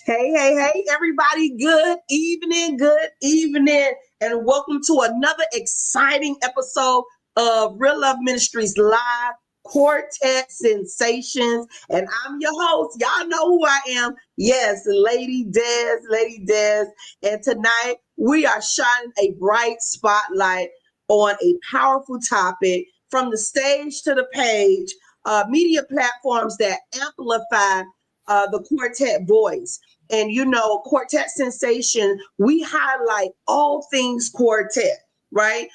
Hey, everybody. Good evening, and welcome to another exciting episode of Real Love Ministries Live Quartet Sensations. And I'm your host. Y'all know who I am. Yes, Lady Des. And tonight we are shining a bright spotlight on a powerful topic from the stage to the page, media platforms that amplify the quartet voice. And quartet sensation, we highlight all things quartet, right?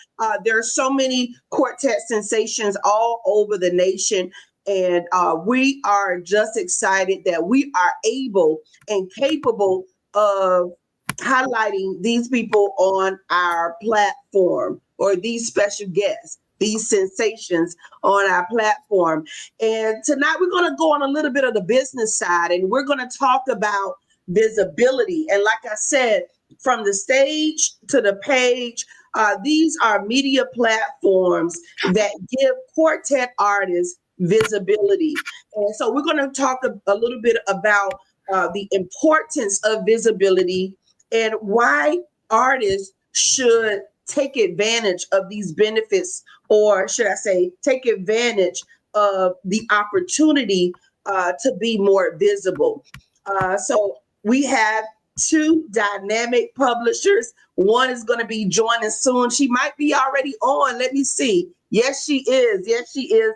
There are so many quartet sensations all over the nation. And we are just excited that we are able and capable of highlighting these people on our platform, or these special guests, these sensations on our platform. And tonight we're going to go on a little bit of the business side, and we're going to talk about visibility. And like I said, from the stage to the page, these are media platforms that give quartet artists visibility. And so we're going to talk a little bit about the importance of visibility and why artists should take advantage of these benefits, or should I say, take advantage of the opportunity to be more visible. So we have two dynamic publishers. One is going to be joining soon. She might be already on. Let me see. Yes, she is.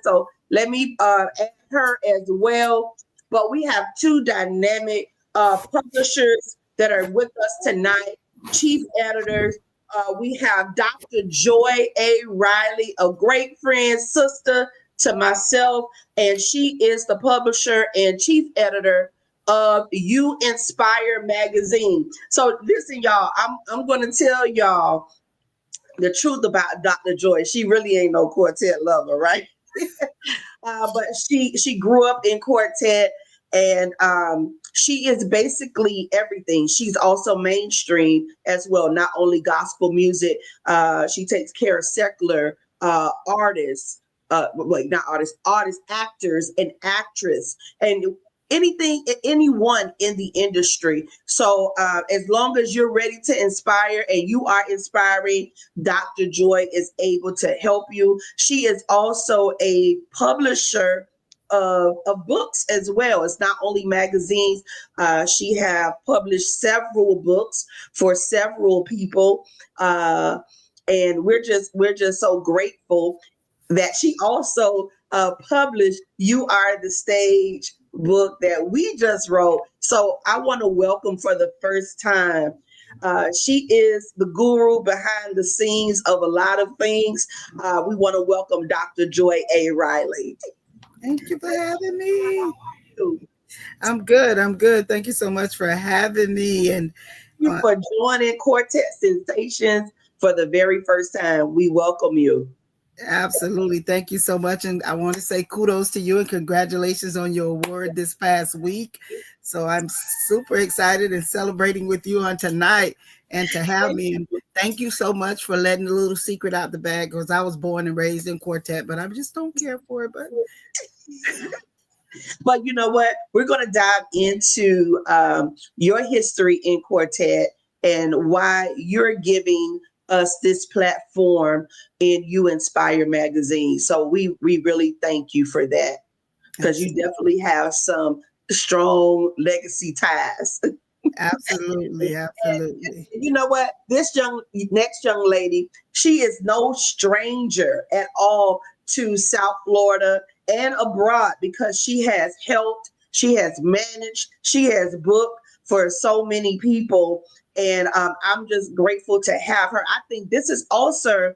So let me add her as well. But we have two dynamic publishers that are with us tonight, chief editors. We have Dr. Joy A. Riley, a great friend, sister to myself, and she is the publisher and chief editor of YoUnspire magazine. So listen, y'all, I'm going to tell y'all the truth about Dr. Joy. She really ain't no quartet lover, right? But she grew up in quartet, and she is basically everything. She's also mainstream as well, not only gospel music. She takes care of secular artists, not artists, actors and actress, and anyone in the industry. So as long as you're ready to inspire and you are inspiring, Dr. Joy is able to help you. She is also a publisher of books as well. It's not only magazines. She have published several books for several people. And we're just so grateful that she also published You Are the Stage book that we just wrote. So I want to welcome for the first time. She is the guru behind the scenes of a lot of things. We want to welcome Dr. Joy A. Riley. Thank you for having me. I'm good. Thank you so much for having me. And thank you for joining Quartet Sensations for the very first time. We welcome you. Absolutely. Thank you so much. And I want to say kudos to you and congratulations on your award this past week. So I'm super excited and celebrating with you on tonight and to have me. And thank you so much for letting the little secret out the bag, because I was born and raised in quartet, but I just don't care for it. But you know what? We're going to dive into your history in quartet and why you're giving us this platform in YoUnspire magazine. So we really thank you for that, because you definitely have some strong legacy ties. Absolutely. And you know what? This next young lady, she is no stranger at all to South Florida and abroad, because she has helped, she has managed, she has booked for so many people. And I'm just grateful to have her. I think this is also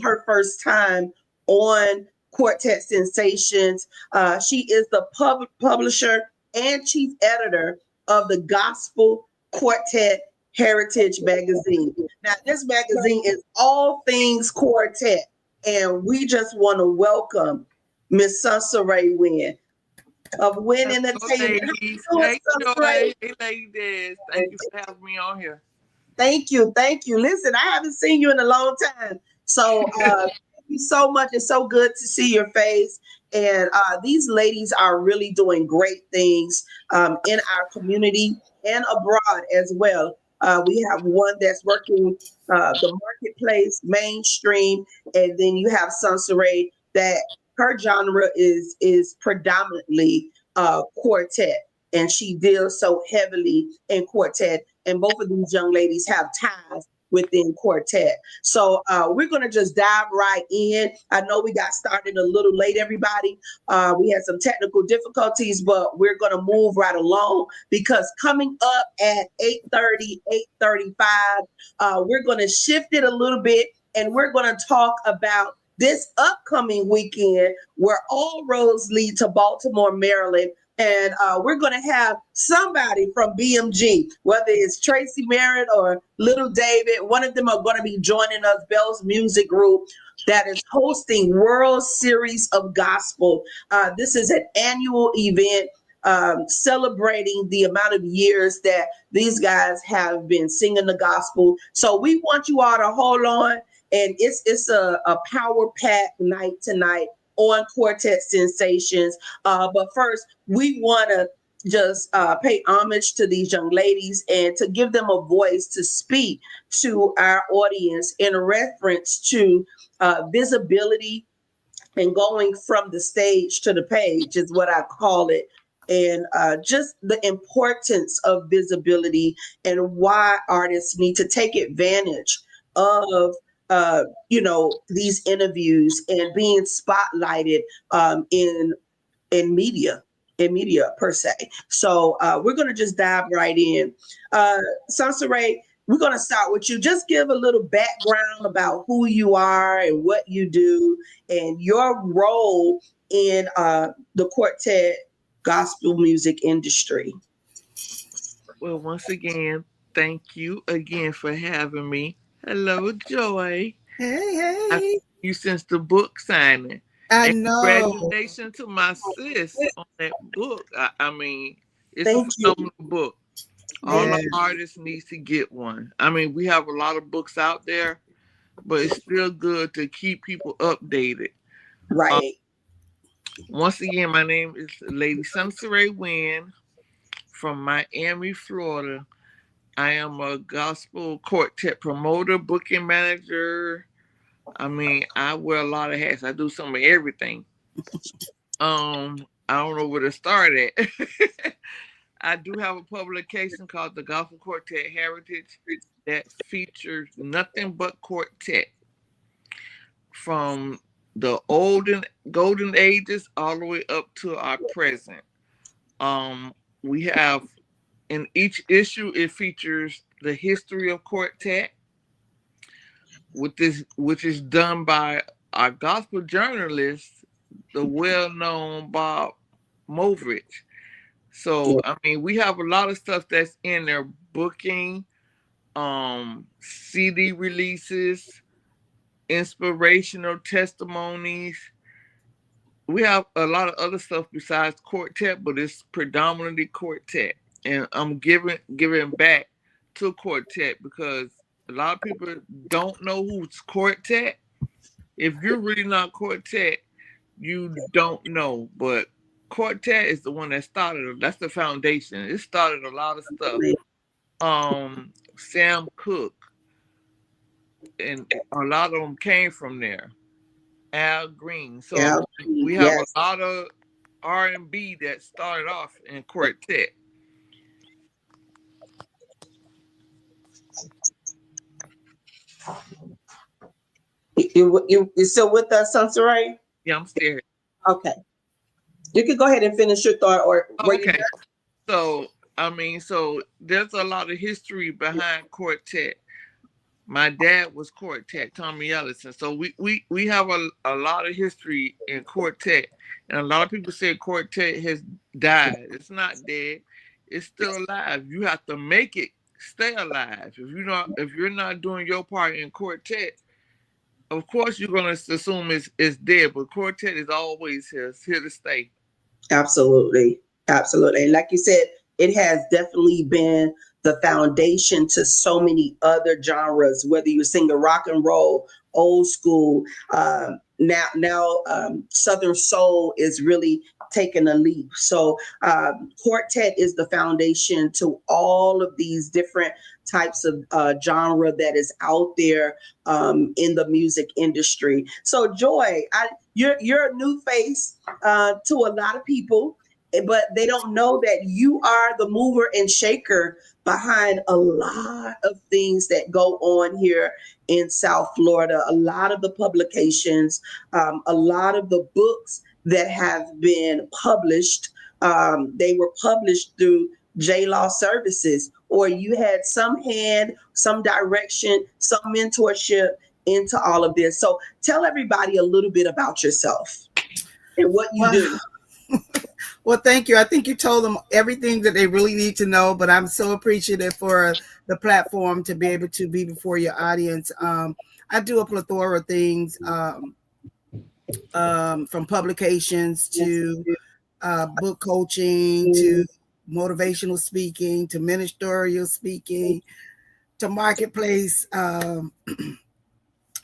her first time on Quartet Sensations. She is the publisher and chief editor of the Gospel Quartet Heritage magazine. Now, this magazine is all things quartet, and we just want to welcome Miss Sunsurray Wynn of Wynn Entertainment. Hey, Joy. Hey, ladies. Thank you for having me on here. Thank you. Listen, I haven't seen you in a long time. So thank you so much. It's so good to see your face. And these ladies are really doing great things in our community. and abroad as well. We have one that's working the marketplace, mainstream, and then you have Sunsurray that her genre is predominantly quartet, and she deals so heavily in quartet. And both of these young ladies have ties within quartet. So we're going to just dive right in. I know we got started a little late, everybody. We had some technical difficulties, but we're going to move right along because coming up at 8:30, 8:35, we're going to shift it a little bit and we're going to talk about this upcoming weekend where all roads lead to Baltimore, Maryland. And we're going to have somebody from BMG, whether it's Tracy Merritt or Little David. One of them are going to be joining us, Bell's Music Group, that is hosting World Series of Gospel. This is an annual event celebrating the amount of years that these guys have been singing the gospel. So we want you all to hold on. And it's a power-packed night tonight on Quartet Sensations. But first, we want to just pay homage to these young ladies and to give them a voice to speak to our audience in reference to visibility and going from the stage to the page is what I call it. And just the importance of visibility and why artists need to take advantage of these interviews and being spotlighted in media per se. So we're going to just dive right in. Sunsurray, we're going to start with you. Just give a little background about who you are and what you do and your role in the quartet gospel music industry. Well, once again, thank you again for having me. Hello, Joy. Hey. I've seen you since the book signing. I and know. Congratulations to my sis on that book. I mean, it's Thank a phenomenal book. All Yes. the artists need to get one. I mean, we have a lot of books out there, but it's still good to keep people updated. Right. Once again, my name is Lady Sunsurray Wynn from Miami, Florida. I am a gospel quartet promoter, booking manager. I mean, I wear a lot of hats. I do some of everything. I don't know where to start at. I do have a publication called the Gospel Quartet Heritage that features nothing but quartet from the golden ages all the way up to our present. We have in each issue it features the history of quartet, which is done by our gospel journalist, the well-known Bob Movridge. So I mean, we have a lot of stuff that's in there: booking, CD releases, inspirational testimonies. We have a lot of other stuff besides quartet, but it's predominantly quartet. And I'm giving back to quartet because a lot of people don't know who's quartet. If you're really not quartet, you don't know. But quartet is the one that started. That's the foundation. It started a lot of stuff. Sam Cooke, and a lot of them came from there. Al Green. So we have a lot of R&B that started off in quartet. You still with us, Sunsurray? Yeah, I'm still here. Okay. You can go ahead and finish your thought, or okay. So I mean, so there's a lot of history behind quartet. My dad was quartet, Tommy Ellison. So we have a lot of history in quartet. And a lot of people say quartet has died. It's not dead. It's still alive. You have to make it stay alive. If you're not doing your part in quartet, of course you're gonna assume it's dead, but quartet is always here. It's here to stay. Absolutely. And like you said, it has definitely been the foundation to so many other genres, whether you're singing rock and roll, old school. Now Southern soul is really taken a leap. So Quartet is the foundation to all of these different types of genre that is out there in the music industry. So Joy, you're a new face to a lot of people, but they don't know that you are the mover and shaker behind a lot of things that go on here in South Florida. A lot of the publications, a lot of the books that have been published, they were published through J Law Services, or you had some hand, some direction, some mentorship into all of this. So tell everybody a little bit about yourself and what you do. Well, thank you. I think you told them everything that they really need to know, but I'm so appreciative for the platform to be able to be before your audience. I do a plethora of things, from publications to book coaching to motivational speaking to ministerial speaking to marketplace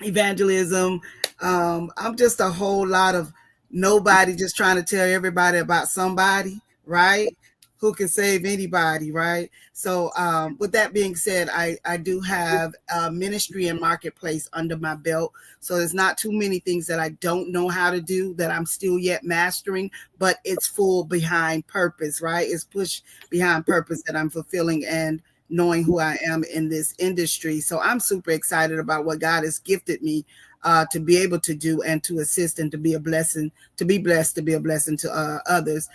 evangelism. I'm just a whole lot of nobody, just trying to tell everybody about somebody, right? Who can save anybody, right? So with that being said, I do have ministry and marketplace under my belt. So there's not too many things that I don't know how to do that I'm still yet mastering, but it's full behind purpose, right? It's push behind purpose that I'm fulfilling and knowing who I am in this industry. So I'm super excited about what God has gifted me to be able to do and to assist and to be a blessing, to be blessed, to be a blessing to others,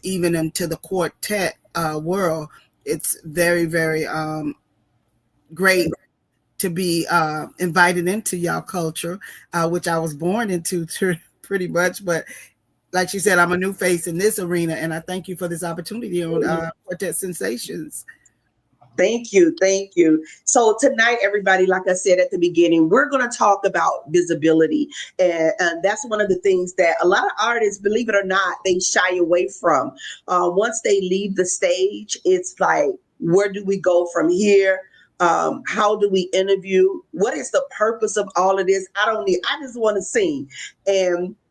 even into the quartet world. It's very, very great to be invited into y'all culture, which I was born into pretty much. But like she said, I'm a new face in this arena, and I thank you for this opportunity on Quartet Sensations. Thank you. Thank you. So tonight, everybody, like I said at the beginning, we're going to talk about visibility. And that's one of the things that a lot of artists, believe it or not, they shy away from. Once they leave the stage, it's like, where do we go from here? How do we interview? What is the purpose of all of this? I just want to sing.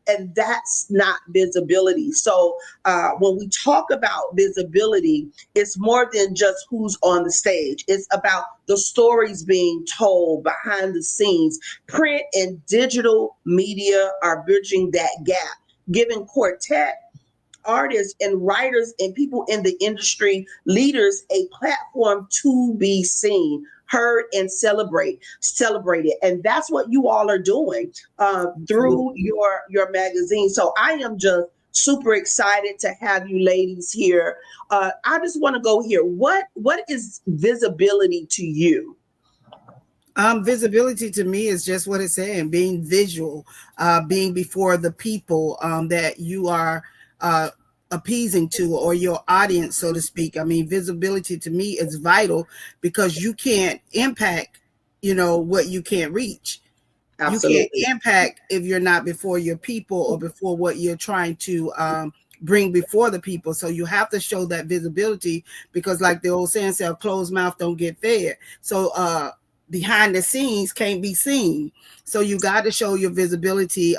And that's not visibility. So when we talk about visibility, it's more than just who's on the stage. It's about the stories being told behind the scenes. Print and digital media are bridging that gap, giving Quartet artists and writers and people in the industry, leaders, a platform to be seen, heard, and celebrated. And that's what you all are doing through your magazine. So I am just super excited to have you ladies here. I just want to go here. What is visibility to you? Visibility to me is just what it's saying, being visual, being before the people that you are appeasing to, or your audience, so to speak. I mean, visibility to me is vital because you can't impact, what you can't reach. Absolutely. You can't impact if you're not before your people or before what you're trying to bring before the people. So you have to show that visibility because, like the old saying, a closed mouth don't get fed. So behind the scenes can't be seen. So you got to show your visibility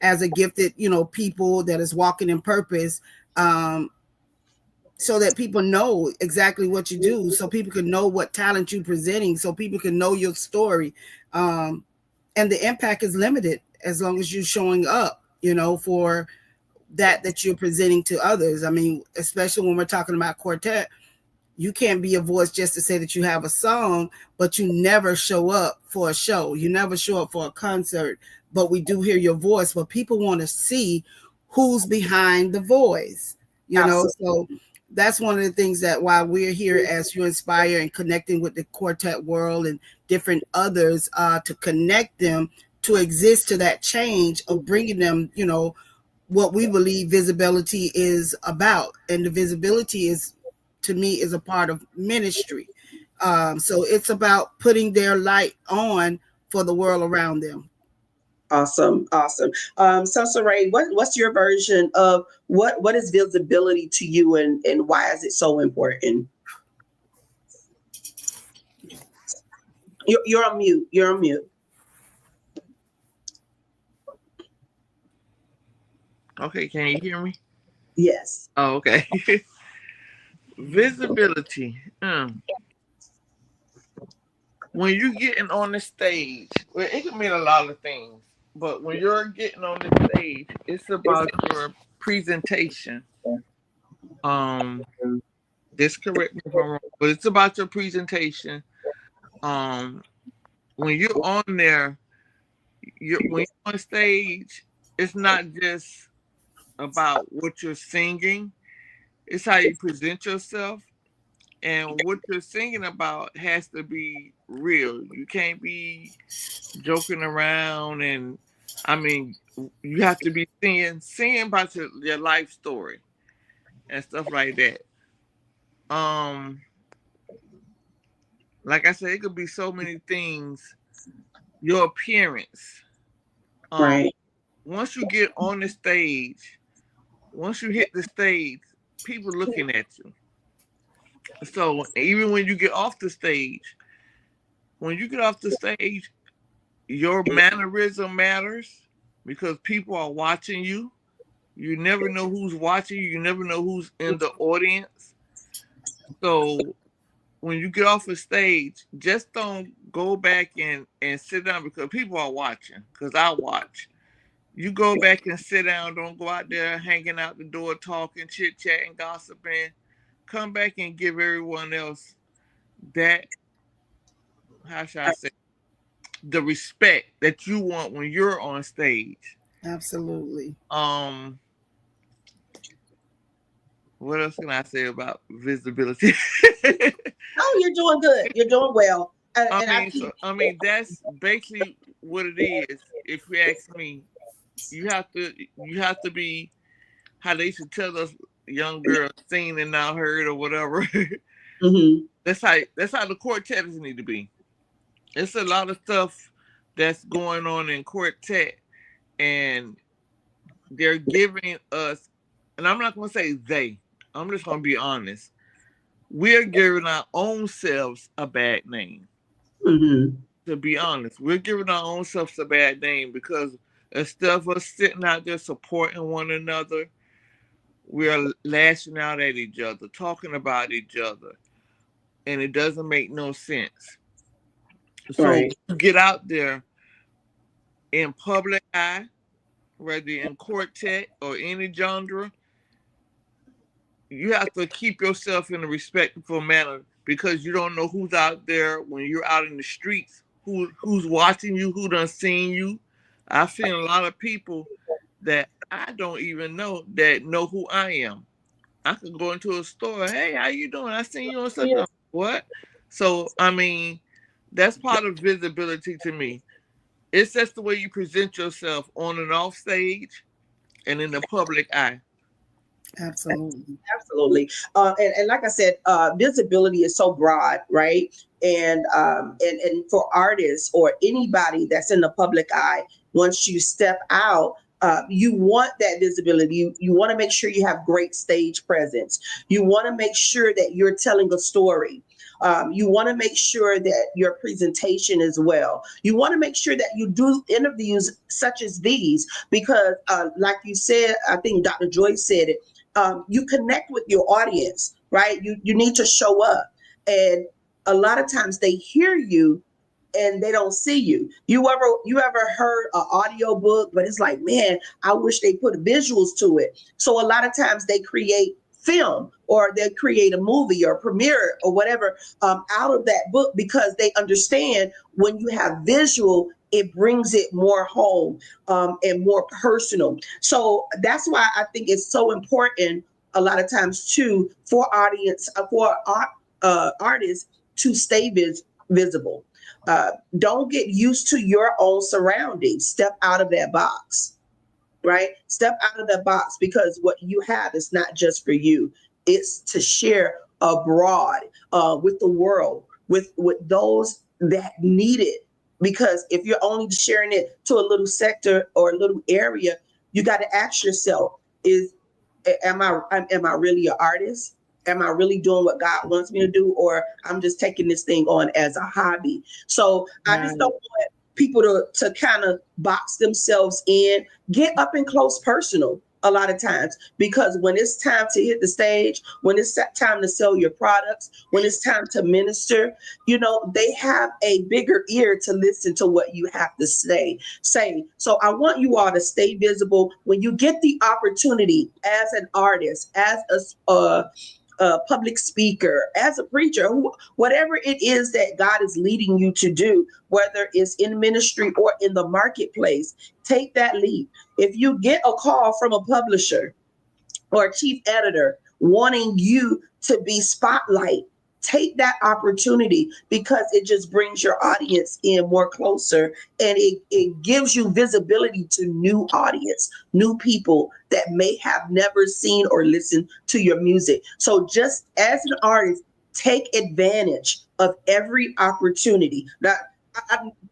as a gifted, people that is walking in purpose, so that people know exactly what you do, so people can know what talent you're presenting, so people can know your story. And the impact is limited as long as you're showing up, for that you're presenting to others. I mean, especially when we're talking about quartet, you can't be a voice just to say that you have a song, but you never show up for a show. You never show up for a concert, but we do hear your voice. But people want to see who's behind the voice, Absolutely. So that's one of the things that why we're here as YoUnspire and connecting with the quartet world and different others to connect them to exist to that change of bringing them, what we believe visibility is about. And the visibility is, to me, is a part of ministry. So it's about putting their light on for the world around them. Awesome. Sunsurray, what's your version of what is visibility to you, and why is it so important? You're on mute. You're on mute. Okay, can you hear me? Yes. Oh, okay. Visibility. When you're getting on the stage, well, it can mean a lot of things. But when you're getting on the stage, it's about your presentation. Um, Just correct me if I'm wrong, but it's about your presentation. Um, when you're on there, when you're on stage, it's not just about what you're singing. It's how you present yourself, and what you're singing about has to be real. You can't be joking around, and I mean, you have to be singing about your life story and stuff like that. Um, like I said, it could be so many things. Your appearance. Um, Right. Once you get on the stage, once you hit the stage, people looking at you. So even when you get off the stage, when you get off the stage, your mannerism matters because people are watching you. You never know who's watching you. You never know who's in the audience. So when you get off the stage, just don't go back and sit down because people are watching. Because I watch. You go back and sit down. Don't go out there hanging out the door, talking, chit chatting, gossiping. Come back and give everyone else that, how should I say, the respect that you want when you're on stage. Absolutely. What else can I say about visibility? Oh, you're doing good. You're doing well. And I think, I mean, that's basically what it is. If you ask me, you have to be how they should tell us young girls seen and not heard or whatever. mm-hmm. That's how the quartets need to be. It's a lot of stuff that's going on in quartet, and they're giving us, and I'm not going to say they. I'm just going to be honest. We're giving our own selves a bad name. Mm-hmm. To be honest, we're giving our own selves a bad name because instead of us sitting out there supporting one another, we're lashing out at each other, talking about each other, and it doesn't make no sense. So Right. get out there in public eye, whether in quartet or any genre, you have to keep yourself in a respectful manner because you don't know who's out there when you're out in the streets, who's watching you, who done seen you. I've seen a lot of people that I don't even know that know who I am. I could go into a store, hey, how you doing? I seen you on such a what? So I mean, that's part of visibility to me. It's just the way you present yourself on and off stage and in the public eye. Absolutely. Absolutely. And like I said, visibility is so broad, right? And for artists or anybody that's in the public eye, once you step out, you want that visibility. You want to make sure you have great stage presence. You want to make sure that you're telling a story. You want to make sure that your presentation is well. You want to make sure that you do interviews such as these because, like you said, I think Dr. Joyce said it. You connect with your audience, right? You need to show up, and a lot of times they hear you and they don't see you. You ever heard an audio book, but it's like, man, I wish they put visuals to it. So a lot of times they create film or they create a movie or premiere or whatever out of that book because they understand when you have visual, it brings it more home and more personal. So that's why I think it's so important a lot of times too for artists to stay visible. Don't get used to your own surroundings. Step out of that box, right? Step out of that box because what you have is not just for you. It's to share abroad with the world, with those that need it. Because if you're only sharing it to a little sector or a little area, you got to ask yourself: am I really an artist? Am I really doing what God wants me to do, or I'm just taking this thing on as a hobby? So I just don't want people to kind of box themselves in. Get up and close personal. a lot of times, because when it's time to hit the stage, when it's time to sell your products, when it's time to minister, they have a bigger ear to listen to what you have to say. So I want you all to stay visible when you get the opportunity as an artist, as a public speaker, as a preacher, whatever it is that God is leading you to do, whether it's in ministry or in the marketplace, take that leap. If you get a call from a publisher or a chief editor wanting you to be spotlight, take that opportunity, because it just brings your audience in more closer, and it gives you visibility to new audience, new people that may have never seen or listened to your music. So just as an artist, take advantage of every opportunity. Now,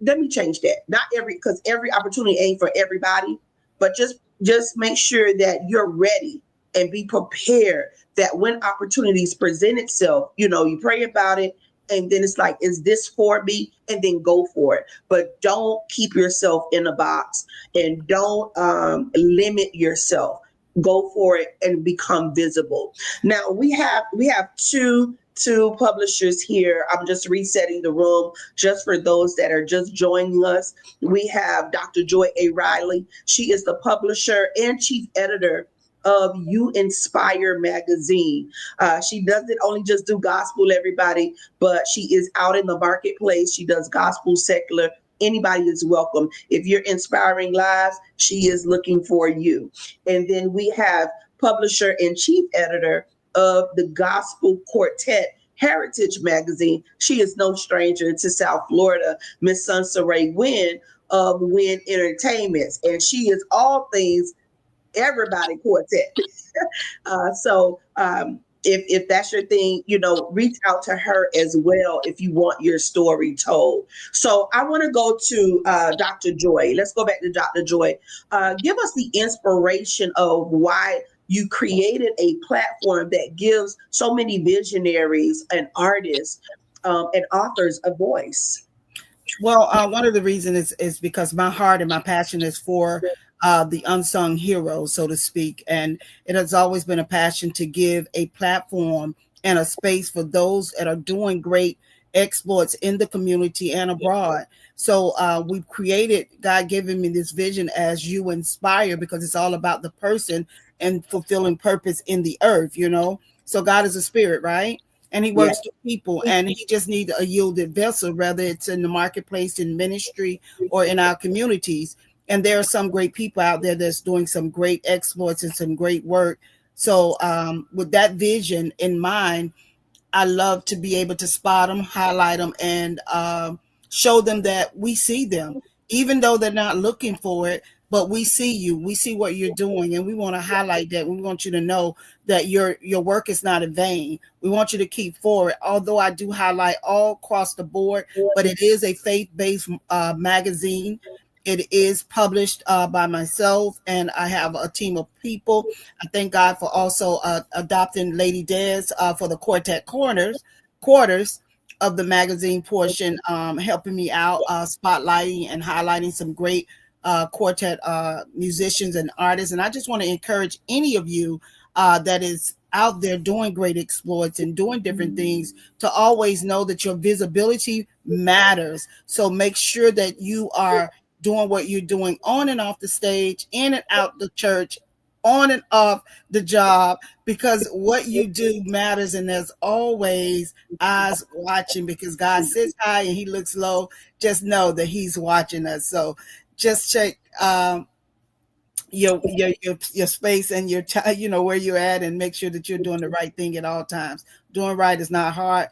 let me change that. Not every, because every opportunity ain't for everybody, but just make sure that you're ready and be prepared, that when opportunities present itself, you pray about it, and then it's like, is this for me? And then go for it. But don't keep yourself in a box, and don't limit yourself. Go for it and become visible. Now we have two publishers here. I'm just resetting the room just for those that are just joining us. We have Dr. Joy A. Riley. She is the publisher and chief editor of YoUnspire magazine. She doesn't only just do gospel, everybody, but she is out in the marketplace. She does gospel, secular. Anybody is welcome. If you're inspiring lives, she is looking for you. And then we have publisher and chief editor of the Gospel Quartet Heritage magazine. She is no stranger to South Florida, Miss Sunsurray Wynn of Wynn Entertainments. And she is all things everybody quartet. If that's your thing, reach out to her as well if you want your story told. So I want to go to Dr. Joy. Let's go back to Dr. Joy. Give us the inspiration of why you created a platform that gives so many visionaries and artists and authors a voice. Well, one of the reasons is because my heart and my passion is for the unsung heroes, so to speak. And it has always been a passion to give a platform and a space for those that are doing great exploits in the community and abroad. So we've created, God giving me this vision as YoUnspire, because it's all about the person and fulfilling purpose in the earth, So God is a spirit, right? And he works with people, and he just needs a yielded vessel, whether it's in the marketplace, in ministry, or in our communities. And there are some great people out there that's doing some great exploits and some great work. So with that vision in mind, I love to be able to spot them, highlight them, and show them that we see them, even though they're not looking for it. But we see you, we see what you're doing, and we want to highlight that. We want you to know that your work is not in vain. We want you to keep forward. Although I do highlight all across the board, but it is a faith-based magazine. It is published by myself, and I have a team of people. I thank God for also adopting Lady Des for the Quartet quarters of the magazine portion, helping me out, spotlighting and highlighting some great quartet musicians and artists. And I just want to encourage any of you that is out there doing great exploits and doing different things to always know that your visibility matters. So make sure that you are doing what you're doing on and off the stage, in and out the church, on and off the job, because what you do matters, and there's always eyes watching, because God sits high and he looks low. Just know that he's watching us. So just check your space and your where you're at, and make sure that you're doing the right thing at all times. Doing right is not hard.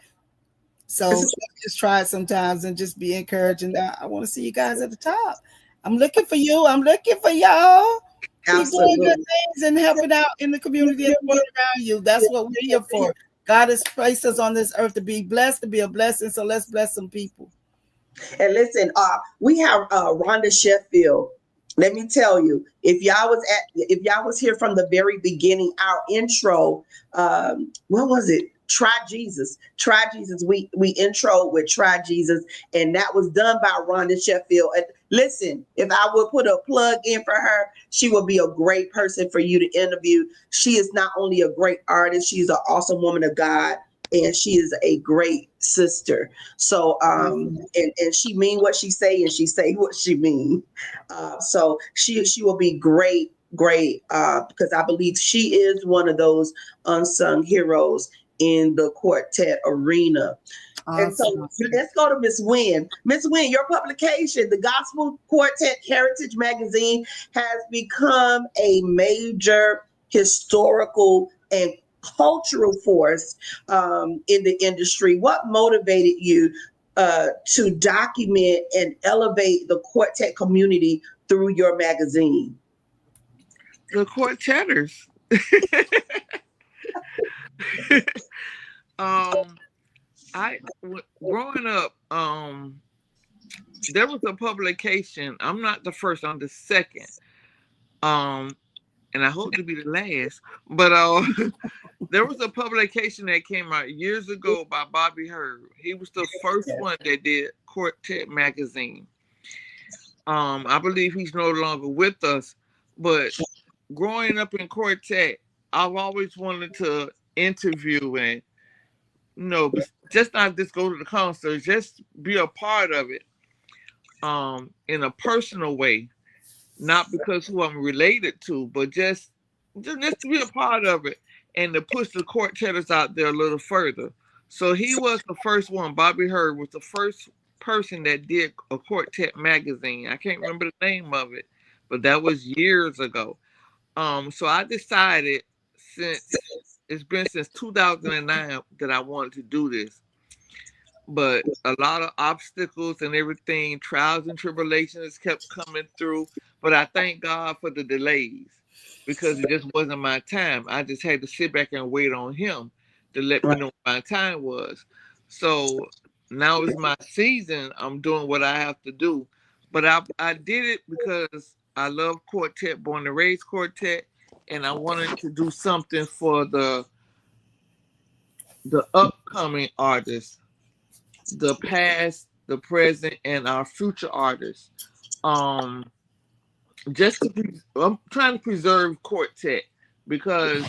So just try it sometimes and just be encouraged. And I want to see you guys at the top. I'm looking for you. I'm looking for y'all. Keep doing good things and helping out in the community and around you. That's what we're here for. God has placed us on this earth to be blessed, to be a blessing. So let's bless some people. And listen, we have Rhonda Sheffield. Let me tell you, if y'all was here from the very beginning, our intro, what was it? Try Jesus. Try Jesus. We intro with Try Jesus, and that was done by Rhonda Sheffield. And listen, if I would put a plug in for her, she would be a great person for you to interview. She is not only a great artist, she's an awesome woman of God, and she is a great sister. So and she mean what she say, and she say what she mean. So she will be great because I believe she is one of those unsung heroes in the quartet arena. Awesome. And so let's go to Miss Wynn. Miss Wynn, your publication, the Gospel Quartet Heritage Magazine, has become a major historical and cultural force in the industry. What motivated you to document and elevate the quartet community through your magazine? The quartetters. Growing up, there was a publication. I'm not the first, I'm the second. And I hope to be the last. But there was a publication that came out years ago by Bobby Hurd. He was the first one that did Quartet magazine. I believe he's no longer with us, but growing up in quartet, I've always wanted to interview and, just not just go to the concert, just be a part of it in a personal way, not because who I'm related to, but just to be a part of it and to push the quartetters out there a little further. So he was the first one. Bobby Hurd was the first person that did a quartet magazine. I can't remember the name of it, but that was years ago. So I decided, since it's been since 2009 that I wanted to do this, but a lot of obstacles and everything, trials and tribulations kept coming through. But I thank God for the delays, because it just wasn't my time. I just had to sit back and wait on him to let me know what my time was. So now it's my season. I'm doing what I have to do. But I did it because I love quartet, born and raised quartet, and I wanted to do something for the upcoming artists, the past, the present, and our future artists. I'm trying to preserve quartet, because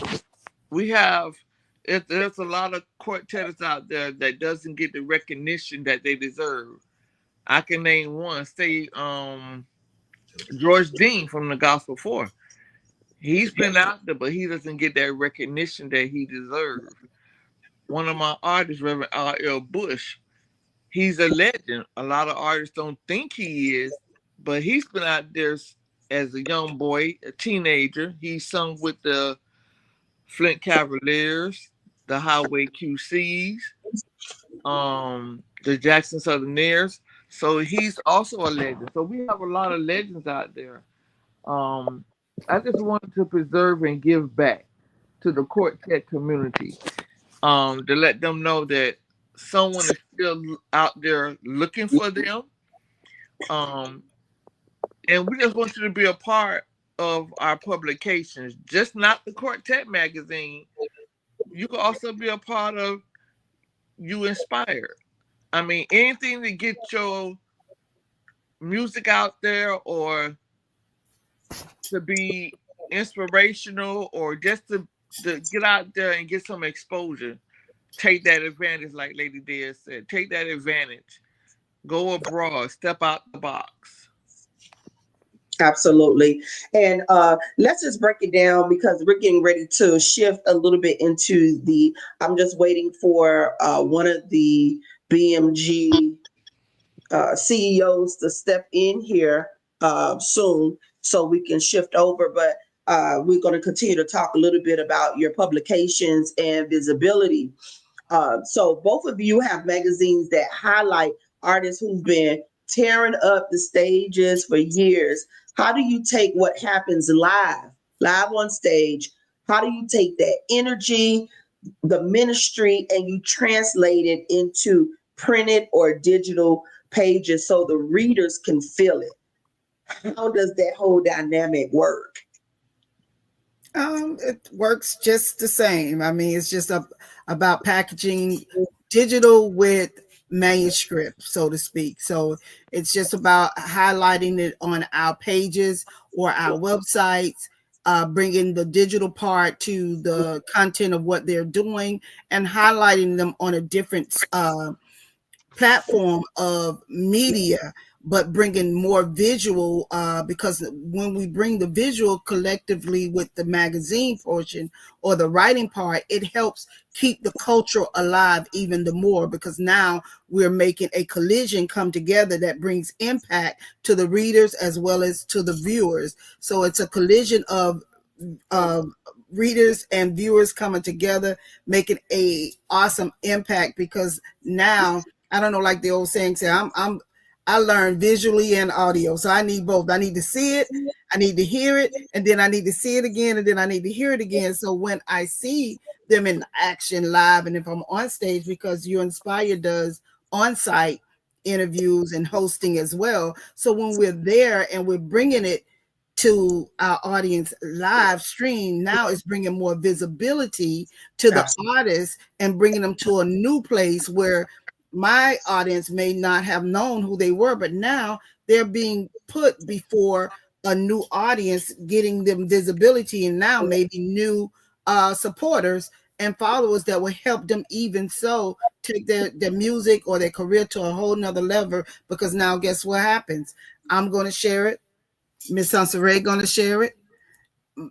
there's a lot of quartetters out there that doesn't get the recognition that they deserve. I can name one, say George Dean from the Gospel 4. He's been out there, but he doesn't get that recognition that he deserves. One of my artists, Reverend R.L. Bush, he's a legend. A lot of artists don't think he is, but he's been out there as a young boy, a teenager. He sung with the Flint Cavaliers, the Highway QCs, the Jackson Southernaires. So he's also a legend. So we have a lot of legends out there. I just wanted to preserve and give back to the quartet community, to let them know that someone is still out there looking for them. And we just want you to be a part of our publications, just not the Quartet magazine. You can also be a part of YoUnspire. I mean, anything to get your music out there, or to be inspirational, or just to get out there and get some exposure. Take that advantage, like Lady Dea said. Take that advantage. Go abroad. Step out the box. Absolutely. And let's just break it down, because we're getting ready to shift a little bit into I'm just waiting for one of the BMG CEOs to step in here soon, so we can shift over. But we're going to continue to talk a little bit about your publications and visibility. So both of you have magazines that highlight artists who've been tearing up the stages for years. How do you take what happens live on stage? How do you take that energy, the ministry, and you translate it into printed or digital pages so the readers can feel it? How does that whole dynamic work? It works just the same. I mean, it's just about packaging digital with manuscript, so to speak. So it's just about highlighting it on our pages or our websites, bringing the digital part to the content of what they're doing and highlighting them on a different platform of media, but bringing more visual, because when we bring the visual collectively with the magazine portion or the writing part, it helps keep the culture alive even the more, because now we're making a collision come together that brings impact to the readers as well as to the viewers. So it's a collision of readers and viewers coming together, making a awesome impact, because now I don't know, like the old saying say, I learn visually and audio. So I need both. I need to see it, I need to hear it, and then I need to see it again, and then I need to hear it again. So when I see them in action live, and if I'm on stage, because YoUnspire does on-site interviews and hosting as well. So when we're there and we're bringing it to our audience live stream, now it's bringing more visibility to the artists and bringing them to a new place where my audience may not have known who they were, but now they're being put before a new audience, getting them visibility, and now maybe new supporters and followers that will help them even so take their music or their career to a whole nother level. Because now guess what happens? I'm going to share it. Miss Sunsurray going to share it.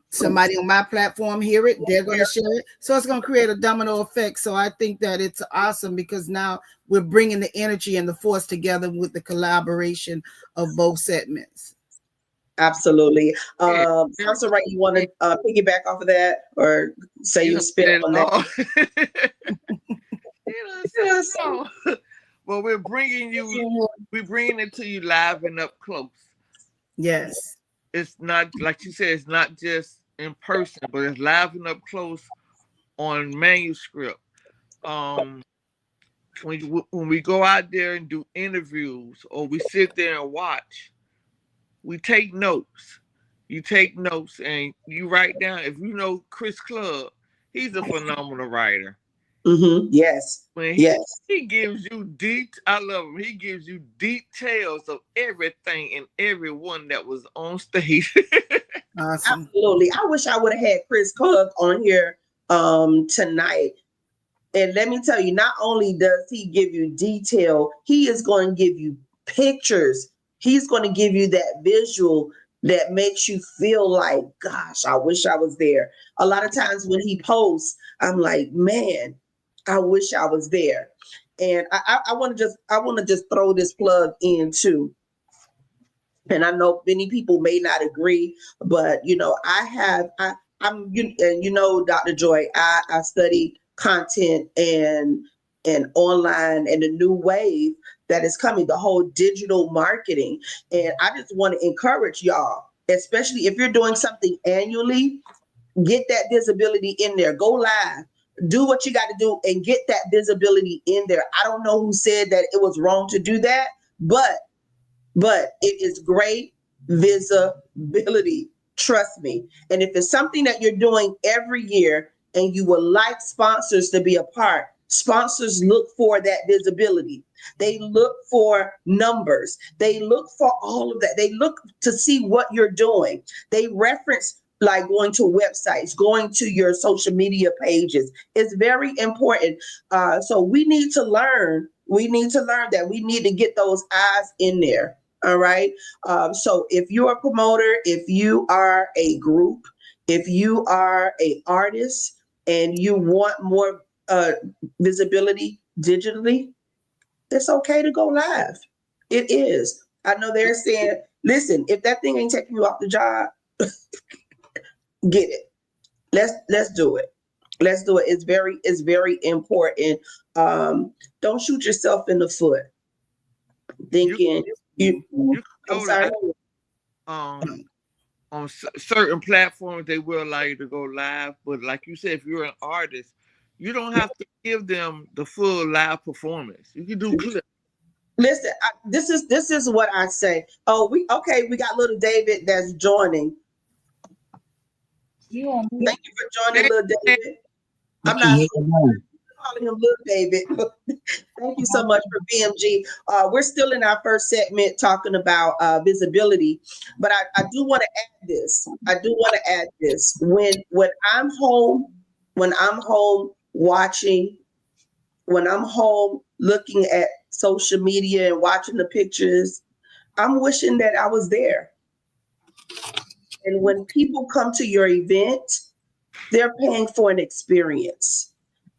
Somebody on my platform hear it, they're going to share it. So it's going to create a domino effect. So I think that it's awesome, because now we're bringing the energy and the force together with the collaboration of both segments. Absolutely. Sunsurray, you want to piggyback off of that, or say you spit on that? Well, we're bringing it to you live and up close. Yes. It's not, like you said, it's not just in person, but it's live and up close on manuscript. When we go out there and do interviews, or we sit there and watch, we take notes. You take notes and you write down. If you know Chris Clubb, he's a phenomenal writer. Mm-hmm. Yes. When he gives you I love him. He gives you details of everything and everyone that was on stage. Awesome. Absolutely. I wish I would have had Chris Clubb on here tonight. And let me tell you, not only does he give you detail, he is going to give you pictures. He's going to give you that visual that makes you feel like, gosh, I wish I was there. A lot of times when he posts, I'm like, man, I wish I was there. And I want to just throw this plug in too. And I know many people may not agree, but I'm Dr. Joy, I study content and online and the new wave that is coming, the whole digital marketing. And I just want to encourage y'all, especially if you're doing something annually, get that visibility in there. Go live. Do what you got to do and get that visibility in there. I don't know who said that it was wrong to do that, but it is great visibility. Trust me. And if it's something that you're doing every year and you would like sponsors to be a part, sponsors look for that visibility. They look for numbers. They look for all of that. They look to see what you're doing. They reference, like going to websites, going to your social media pages. It's very important. So we need to learn. We need to learn that we need to get those eyes in there. All right. So if you're a promoter, if you are a group, if you are an artist and you want more visibility digitally, it's okay to go live. It is. I know they're saying, listen, if that thing ain't taking you off the job, get it. Let's do it. Let's do it. It's very important. Don't shoot yourself in the foot thinking you I'm sorry. On certain platforms, they will allow you to go live, but like you said, if you're an artist, you don't have to give them the full live performance. You can do clips. Listen, this is what I say. Oh, we got little David that's joining. Thank you for joining, little David. I'm not calling him little David. Thank you so much for BMG. We're still in our first segment talking about visibility, but I do want to add this. When I'm home, watching, when I'm home looking at social media and watching the pictures, I'm wishing that I was there. And when people come to your event, they're paying for an experience.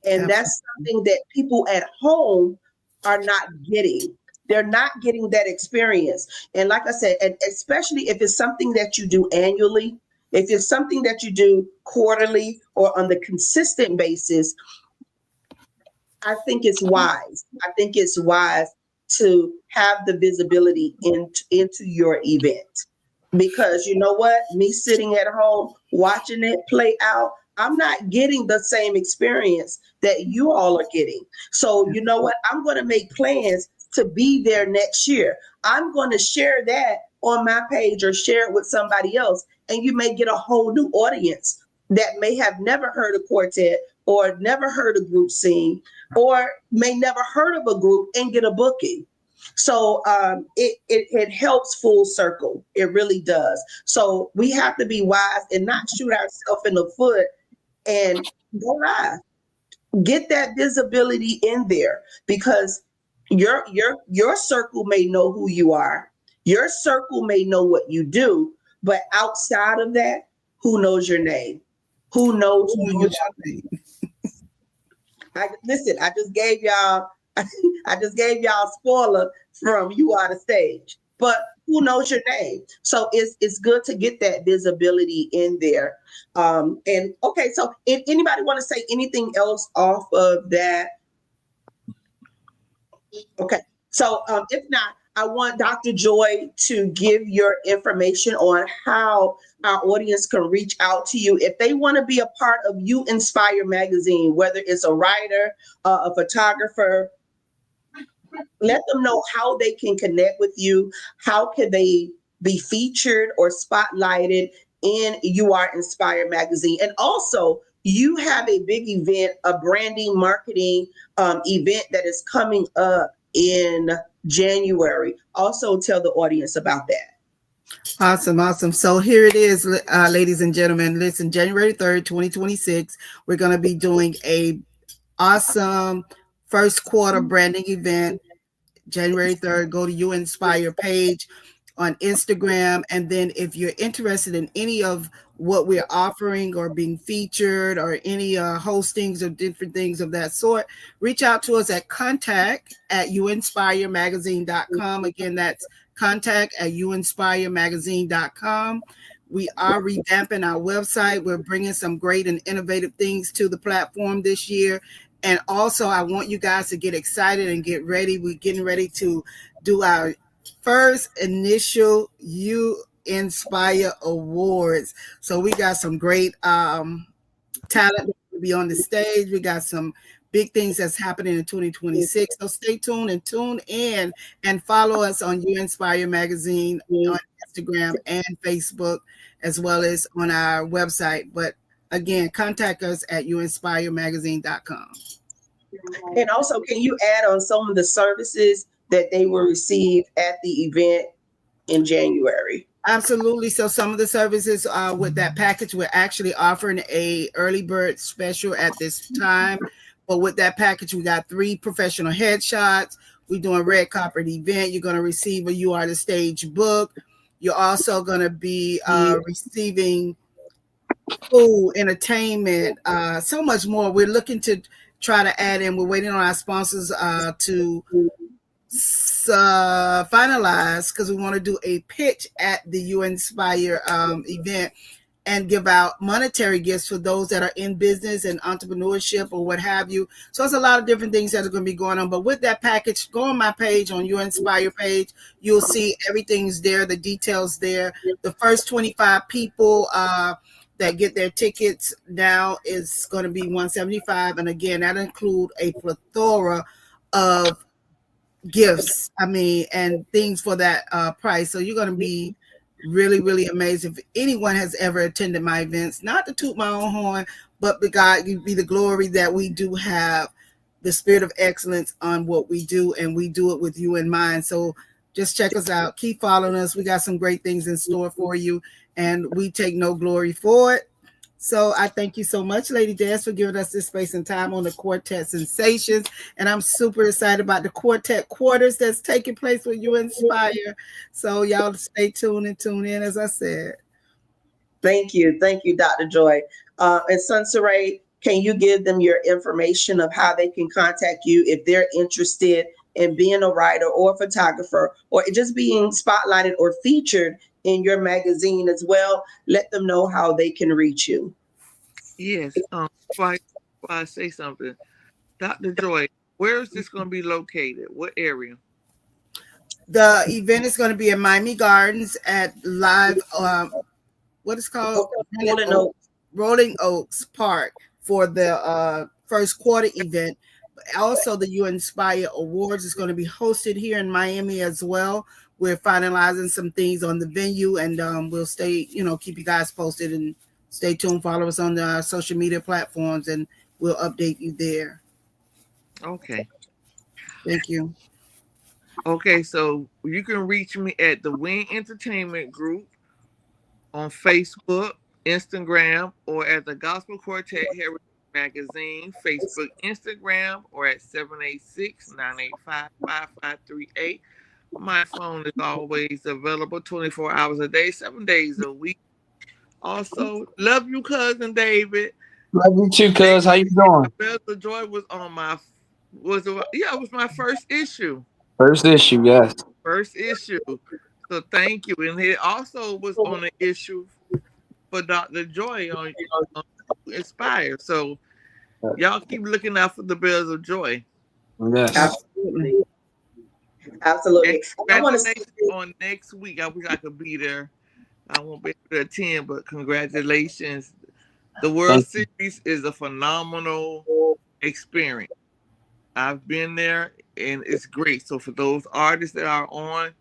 And that's something that people at home are not getting. They're not getting that experience. And like I said, and especially if it's something that you do annually, if it's something that you do quarterly or on the consistent basis, I think it's wise. I think it's wise to have the visibility into your event. Because you know what? Me sitting at home watching it play out, I'm not getting the same experience that you all are getting. So, you know what? I'm going to make plans to be there next year. I'm going to share that on my page or share it with somebody else. And you may get a whole new audience that may have never heard a quartet or never heard a group sing or may never heard of a group and get a booking. So it helps full circle. It really does. So we have to be wise and not shoot ourselves in the foot and go live. Get that visibility in there because your circle may know who you are. Your circle may know what you do, but outside of that, who knows your name? Who knows who you are? Listen, I just gave y'all a spoiler from You Are the Stage, but who knows your name? So it's good to get that visibility in there. And okay, so if anybody want to say anything else off of that? Okay, so if not, I want Dr. Joy to give your information on how our audience can reach out to you if they want to be a part of YoUnspire magazine, whether it's a writer, a photographer. Let them know how they can connect with you. How can they be featured or spotlighted in YoUnspire magazine? And also, you have a big event, a branding marketing event that is coming up in January. Also, tell the audience about that. Awesome. So here it is, ladies and gentlemen. Listen, January 3rd, 2026, we're going to be doing a awesome first quarter branding event. January 3rd, go to YoUnspire page on Instagram. And then if you're interested in any of what we're offering or being featured or any hostings or different things of that sort, reach out to us at contact@youinspiremagazine.com. Again, that's contact@youinspiremagazine.com. We are revamping our website. We're bringing some great and innovative things to the platform this year. And also, I want you guys to get excited and get ready. We're getting ready to do our first initial YoUnspire Awards. So we got some great talent to be on the stage. We got some big things that's happening in 2026. So stay tuned and tune in and follow us on YoUnspire Magazine on Instagram and Facebook, as well as on our website. But again, contact us at youinspiremagazine.com. And also, can you add on some of the services that they will receive at the event in January? Absolutely. So some of the services with that package, we're actually offering a early bird special at this time. But with that package, we got 3 professional headshots. We're doing a red carpet event. You're going to receive a You Are the Stage book. You're also going to be receiving food, entertainment, so much more. We're looking to try to add in. We're waiting on our sponsors to finalize because we want to do a pitch at the YoUnspire event and give out monetary gifts for those that are in business and entrepreneurship or what have you. So it's a lot of different things that are going to be going on. But with that package, go on my page, on YoUnspire page. You'll see everything's there, the details there. The first 25 people that get their tickets now is going to be $175. And again, that include a plethora of gifts, and things for that price. So you're going to be Really, really amazing. If anyone has ever attended my events, not to toot my own horn, but to God be the glory that we do have the spirit of excellence on what we do, and we do it with you in mind. So just check us out. Keep following us. We got some great things in store for you, and we take no glory for it. So I thank you so much, Lady Des, for giving us this space and time on the Quartet Sensations. And I'm super excited about the Quartet Quarters that's taking place with YoUnspire. So y'all stay tuned and tune in, as I said. Thank you, Dr. Joy. And Sunsurray, can you give them your information of how they can contact you if they're interested in being a writer or a photographer, or just being spotlighted or featured in your magazine as well? Let them know how they can reach you. Yes. Before I say something, Dr. Joy, where is this going to be located? What area? The event is going to be in Miami Gardens at Live, what is called? Rolling Oaks Park for the first quarter event. Also, the YoUnspire Awards is going to be hosted here in Miami as well. We're finalizing some things on the venue, and we'll stay, keep you guys posted, and stay tuned. Follow us on the social media platforms, and we'll update you there. Okay. Thank you. Okay, so you can reach me at the Wynn Entertainment Group on Facebook, Instagram, or at the Gospel Quartet Heritage Magazine, Facebook, Instagram, or at 786-985-5538. My phone is always available 24 hours a day, 7 days a week. Also, love you, cousin David. Love you too, cuz. How you doing? Bells of Joy was on it was my first issue. First issue, yes. First issue. So thank you. And it also was on the issue for Dr. Joy on Inspire. So y'all keep looking out for the Bells of Joy. Yes. Absolutely. Absolutely. I want to on next week. I wish I could be there. I won't be able to attend, but congratulations. The World Series is a phenomenal experience. I've been there and it's great. So for those artists that are on,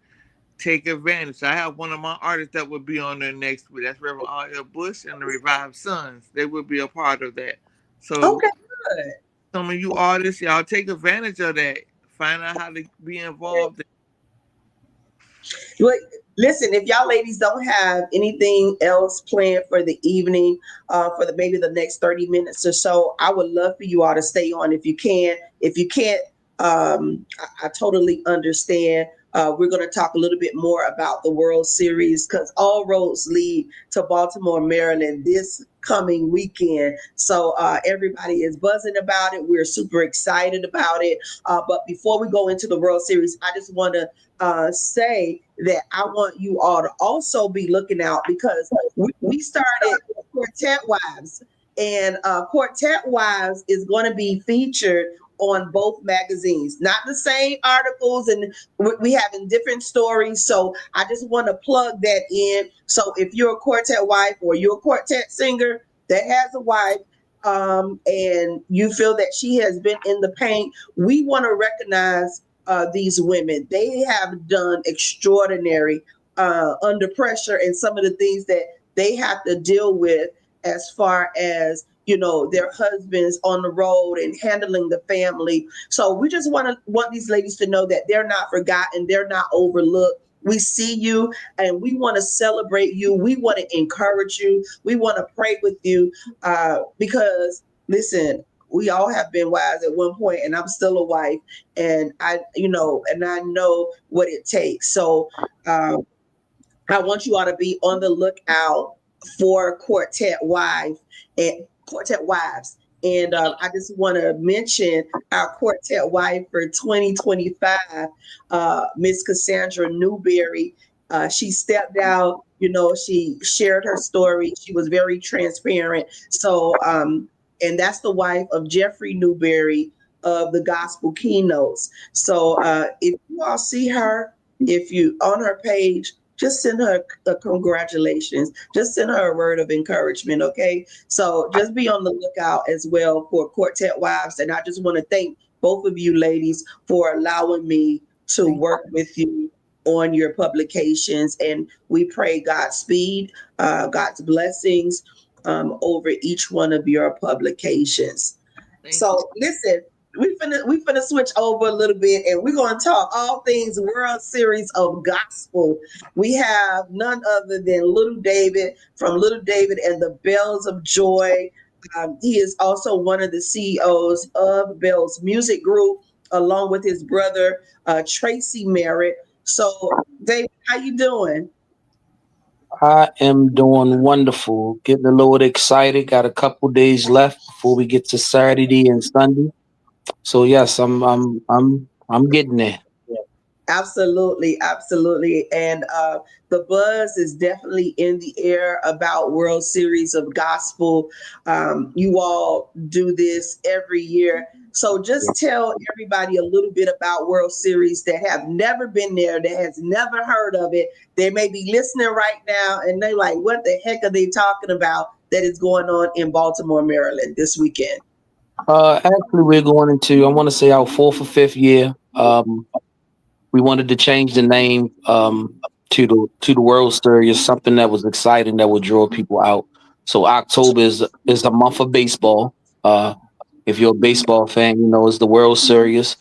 take advantage. I have one of my artists that will be on there next week. That's Reverend R.L. Bush and the Revived Sons. They will be a part of that. So okay, good. Some of you artists, y'all take advantage of that. Find out how to be involved. Listen, if y'all ladies don't have anything else planned for the evening, for maybe the next 30 minutes or so, I would love for you all to stay on if you can. If you can't, I totally understand. We're going to talk a little bit more about the World Series, because all roads lead to Baltimore, Maryland this coming weekend. So everybody is buzzing about it. We're super excited about it. But before we go into the World Series, I just want to say that I want you all to also be looking out, because we started Quartet Wives, and Quartet Wives is going to be featured on both magazines, not the same articles, and we having different stories. So I just want to plug that in. So if you're a quartet wife or you're a quartet singer that has a wife, and you feel that she has been in the paint, we want to recognize these women. They have done extraordinary under pressure, and some of the things that they have to deal with as far as their husbands on the road and handling the family. So we just want these ladies to know that they're not forgotten, they're not overlooked. We see you and we want to celebrate you. We want to encourage you. We want to pray with you, because listen, we all have been wives at one point, and I'm still a wife, and I know what it takes. So I want you all to be on the lookout for Quartet Wives. And I just want to mention our Quartet wife for 2025, Miss Cassandra Newberry. She stepped out, she shared her story. She was very transparent. So, and that's the wife of Jeffrey Newberry of the Gospel Keynotes. So if you all see her, if you on her page, just send her a congratulations. Just send her a word of encouragement, okay? So just be on the lookout as well for Quartet Wives. And I just want to thank both of you ladies for allowing me to work with you on your publications, and we pray Godspeed, God's blessings over each one of your publications. Thank you. So listen, we finna switch over a little bit, and we're gonna talk all things World Series of Gospel. We have none other than Little David from Little David and the Bells of Joy. He is also one of the CEOs of Bells Music Group, along with his brother Tracy Merritt. So, David, how you doing? I am doing wonderful. Getting a little excited. Got a couple days left before we get to Saturday and Sunday. So yes, I'm getting there. Absolutely, absolutely. And the buzz is definitely in the air about World Series of Gospel. You all do this every year. So just tell everybody a little bit about World Series that have never been there, that has never heard of it. They may be listening right now and they're like, what the heck are they talking about that is going on in Baltimore, Maryland this weekend? Actually, we're going into I want to say our fourth or fifth year. We wanted to change the name to the World Series, something that was exciting that would draw people out. So October is a month of baseball. Uh, if you're a baseball fan, you know it's the World Series.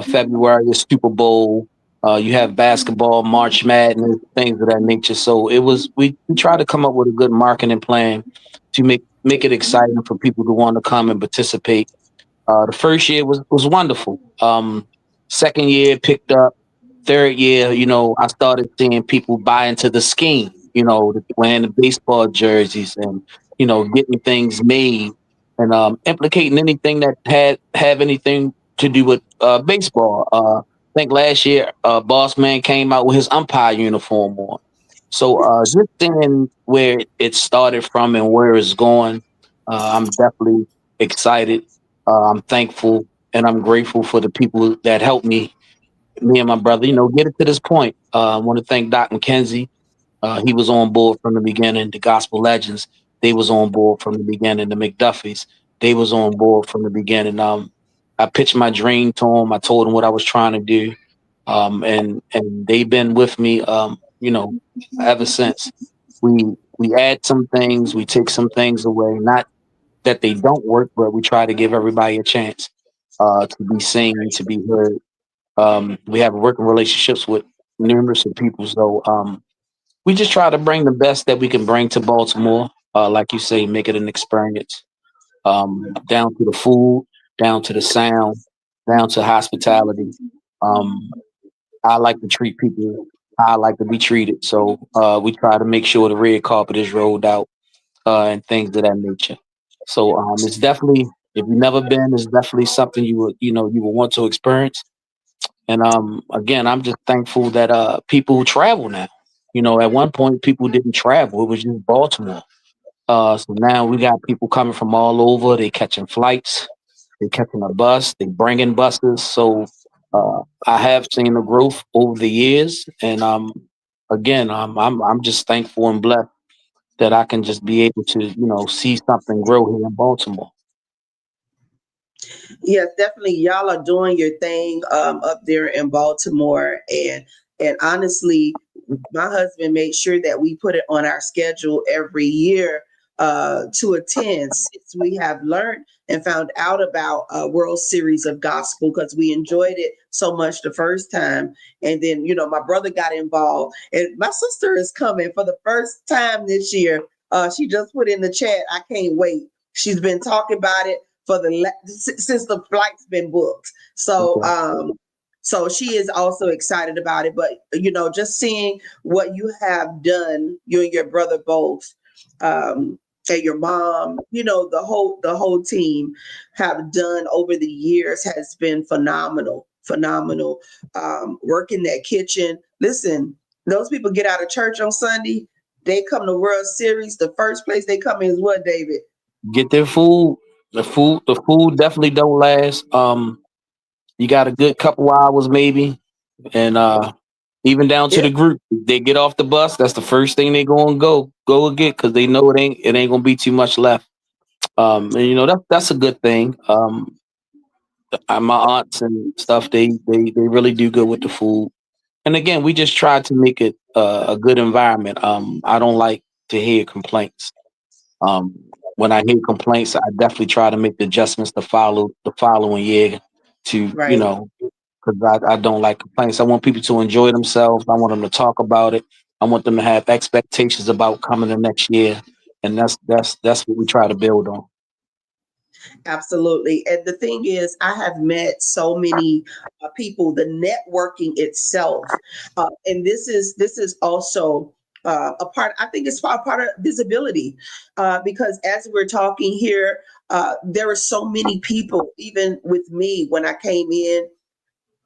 February is Super Bowl. You have basketball, March Madness, things of that nature. So we tried to come up with a good marketing plan to make it exciting for people to want to come and participate. The first year was wonderful. Second year it picked up. Third year, I started seeing people buy into the scheme. Wearing the baseball jerseys and getting things made and implicating anything that have anything to do with baseball. I think last year, Boss Man came out with his umpire uniform on. So just seeing where it started from and where it's going, I'm definitely excited. I'm thankful and I'm grateful for the people that helped me and my brother, get it to this point. I want to thank Doc McKenzie. He was on board from the beginning. The Gospel Legends, they was on board from the beginning. The McDuffies, they was on board from the beginning. I pitched my dream to them. I told them what I was trying to do, and they've been with me, ever since. We add some things, we take some things away. Not that they don't work, but we try to give everybody a chance to be seen, to be heard. We have working relationships with numerous of people, so we just try to bring the best that we can bring to Baltimore. Like you say, make it an experience. Down to the food, down to the sound, down to hospitality. Um, I like to treat people how I like to be treated, so we try to make sure the red carpet is rolled out and things of that nature. So it's definitely, if you've never been, it's definitely something you would want to experience. And again, I'm just thankful that people travel now. At one point people didn't travel; it was just Baltimore. So now we got people coming from all over. They catching flights, they catching a bus, they bringing buses. So I have seen the growth over the years, and again, I'm just thankful and blessed that I can just be able to see something grow here in Baltimore. Yes, definitely. Y'all are doing your thing up there in Baltimore, and honestly, my husband made sure that we put it on our schedule every year to attend, since we have learned and found out about World Series of Gospel, because we enjoyed it so much the first time, and then my brother got involved, and my sister is coming for the first time this year. She just put in the chat, I can't wait. She's been talking about it for since the flight's been booked. So Okay. so she is also excited about it. But just seeing what you have done, you and your brother both, and your mom, the whole team have done over the years has been phenomenal. Phenomenal. Work in that kitchen. Listen, those people get out of church on Sunday, they come to World Series. The first place they come in is what, David? Get their food. The food definitely don't last. You got a good couple hours maybe, and even down to Yeah. the group, they get off the bus. That's the first thing they go and get because they know it ain't gonna be too much left. And that's a good thing. My aunts and stuff, they really do good with the food, And again, we just try to make it a good environment. I don't like to hear complaints. Um, when I hear complaints, I definitely try to make the adjustments to follow the following year to, Right. because I don't like complaints. I want people to enjoy themselves. I want them to talk about it. I want them to have expectations about coming the next year. And that's what we try to build on. Absolutely. And the thing is, I have met so many people, the networking itself. And this is also a part, I think it's part of visibility, because as we're talking here, there are so many people, even with me, when I came in,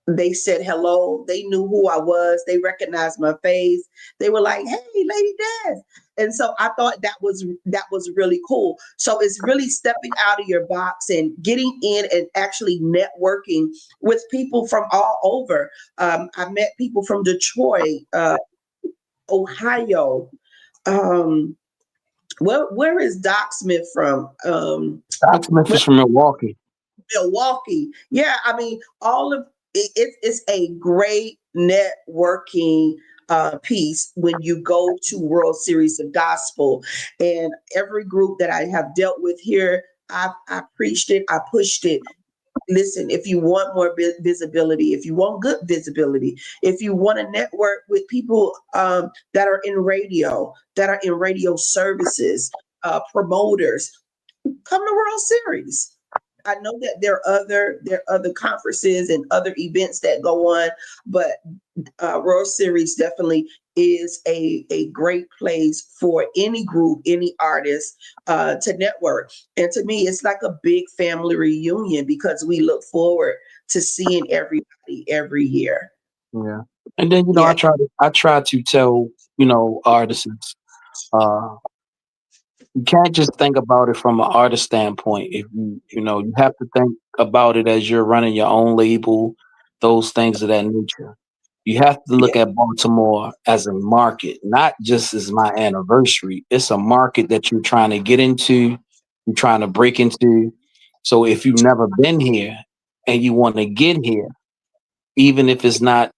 they said hello. They knew who I was. They recognized my face. They were like, "Hey, Lady Des." And so I thought that was really cool. So it's really stepping out of your box and getting in and actually networking with people from all over. I met people from Detroit, Ohio. Um, where is Doc Smith from? Doc Smith is from Milwaukee. Milwaukee. Yeah, I mean, all of it's a great networking piece when you go to World Series of Gospel. And every group that I have dealt with here, I preached it, I pushed it. Listen, if you want more visibility, if you want good visibility, if you want to network with people that are in radio, that are in radio services, promoters, come to World Series. I know that there are other conferences and other events that go on, but World Series definitely is a great place for any group, any artist to network. And to me, it's like a big family reunion because we look forward to seeing everybody every year. Yeah. And then, Yeah, I try to tell, artists, uh, you can't just think about it from an artist standpoint. If you have to think about it as you're running your own label, those things of that nature. You have to yeah, look at Baltimore as a market, not just as my anniversary. It's a market that you're trying to get into, you're trying to break into. So if you've never been here and you want to get here, even if it's not,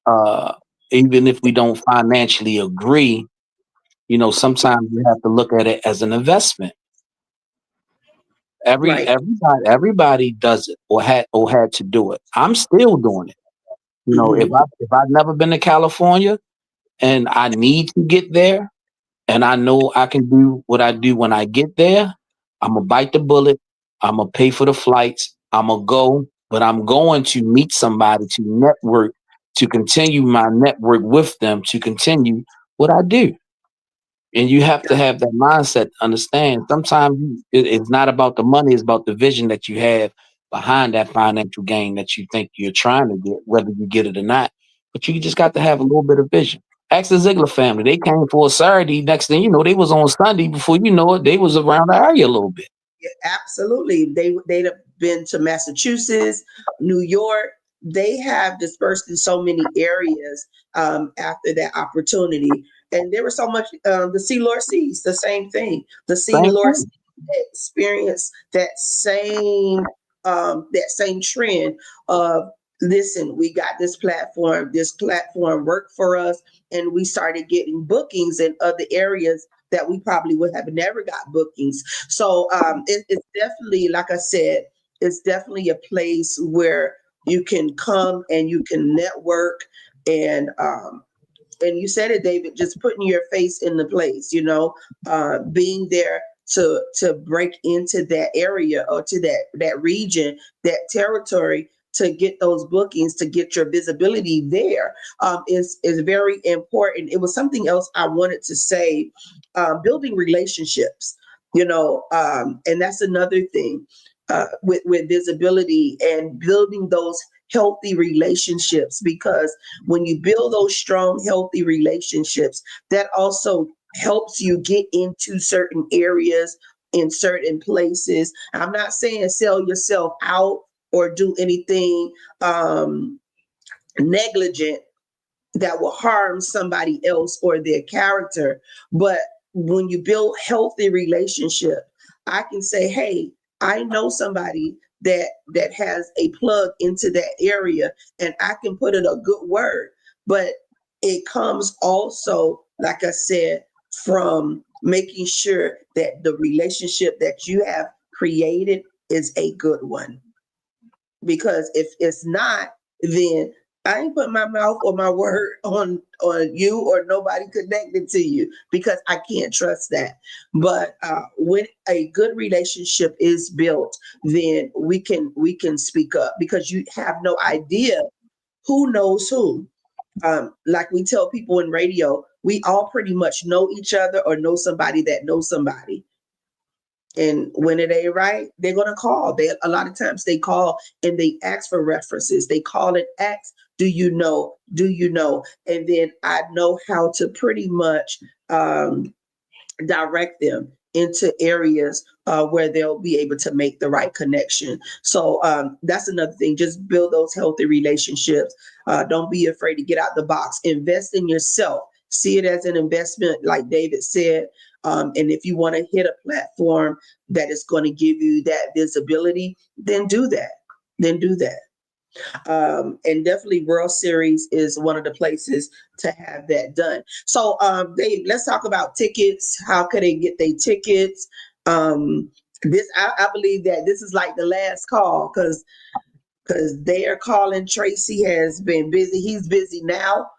uh, even if we don't financially agree, sometimes you have to look at it as an investment. right. Everybody does it or had to do it. I'm still doing it. If Hmm. I've never been to California and I need to get there and I know I can do what I do when I get there, I'm gonna bite the bullet. I'm gonna pay for the flights. I'm gonna go, but I'm going to meet somebody to network, to continue my network with them, to continue what I do. And you have to have that mindset to understand. Sometimes it's not about the money, it's about the vision that you have behind that financial gain that you think you're trying to get, whether you get it or not. But you just got to have a little bit of vision. Ask the Ziegler family. They came for a Saturday. Next thing you know, they was on Sunday. Before you know it, they was around the area a little bit. Yeah, absolutely. They'd have been to Massachusetts, New York. They have dispersed in so many areas after that opportunity. And there was so much the Sea Lord Seas, the same thing. The Sea Same Lord thing. Seas experienced that same trend of listen, we got this platform worked for us, and we started getting bookings in other areas that we probably would have never got bookings. So it's definitely, like I said, it's definitely a place where you can come and you can network and you said it, David, just putting your face in the place, being there to break into that area or to that region, that territory, to get those bookings, to get your visibility there, is very important. It was something else I wanted to say, building relationships, and that's another thing with visibility and building those healthy relationships, because when you build those strong, healthy relationships, that also helps you get into certain areas in certain places. I'm not saying sell yourself out or do anything negligent that will harm somebody else or their character. But when you build healthy relationship, I can say, hey, I know somebody that has a plug into that area, and I can put in a good word. but it comes also, like I said, from making sure that the relationship that you have created is a good one. Because if it's not, then I ain't put my mouth or my word on you or nobody connected to you, because I can't trust that. But when a good relationship is built, then we can speak up, because you have no idea who knows who. Like we tell people in radio, we all pretty much know each other or know somebody that knows somebody. And when it ain't right, they're gonna call. They a lot of times they call and they ask for references. They call and ask, "Do you know? Do you know?" And then I know how to pretty much direct them into areas where they'll be able to make the right connection. So that's another thing. Just build those healthy relationships. Don't be afraid to get out the box. Invest in yourself. See it as an investment, like David said. And if you want to hit a platform that is going to give you that visibility, then do that. Then do that. And definitely World Series is one of the places to have that done. So, Dave, let's talk about tickets. How can they get their tickets? I believe that this is like the last call, because they are calling. Tracy has been busy. He's busy now,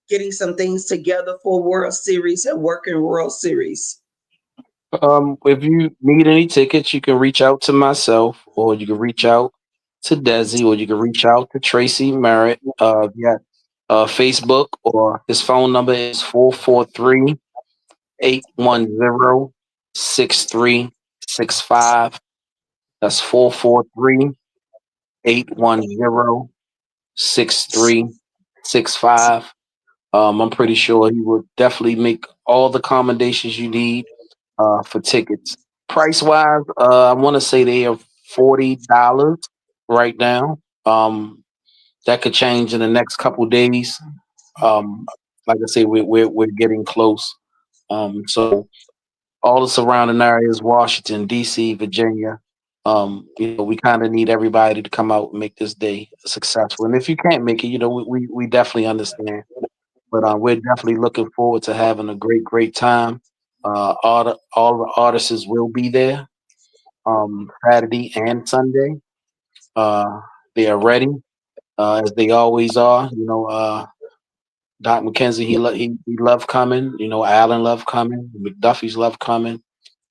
getting some things together for World Series and working World Series. If you need any tickets, you can reach out to myself, or you can reach out to Desi, or you can reach out to Tracy Merritt via Facebook, or his phone number is 443-810-6365. That's 443-810-6365. I'm pretty sure he will definitely make all the accommodations you need for tickets. Price wise, I want to say they are $40 right now. That could change in the next couple days. Um, like I say, we're getting close. So all the surrounding areas, Washington, D.C., Virginia. We kind of need everybody to come out and make this day successful. And if you can't make it, we definitely understand. But we're definitely looking forward to having a great time. All the artists will be there Saturday and Sunday. They are ready, as they always are. Doc McKenzie, he loved coming. Allen loved coming. McDuffie's loved coming.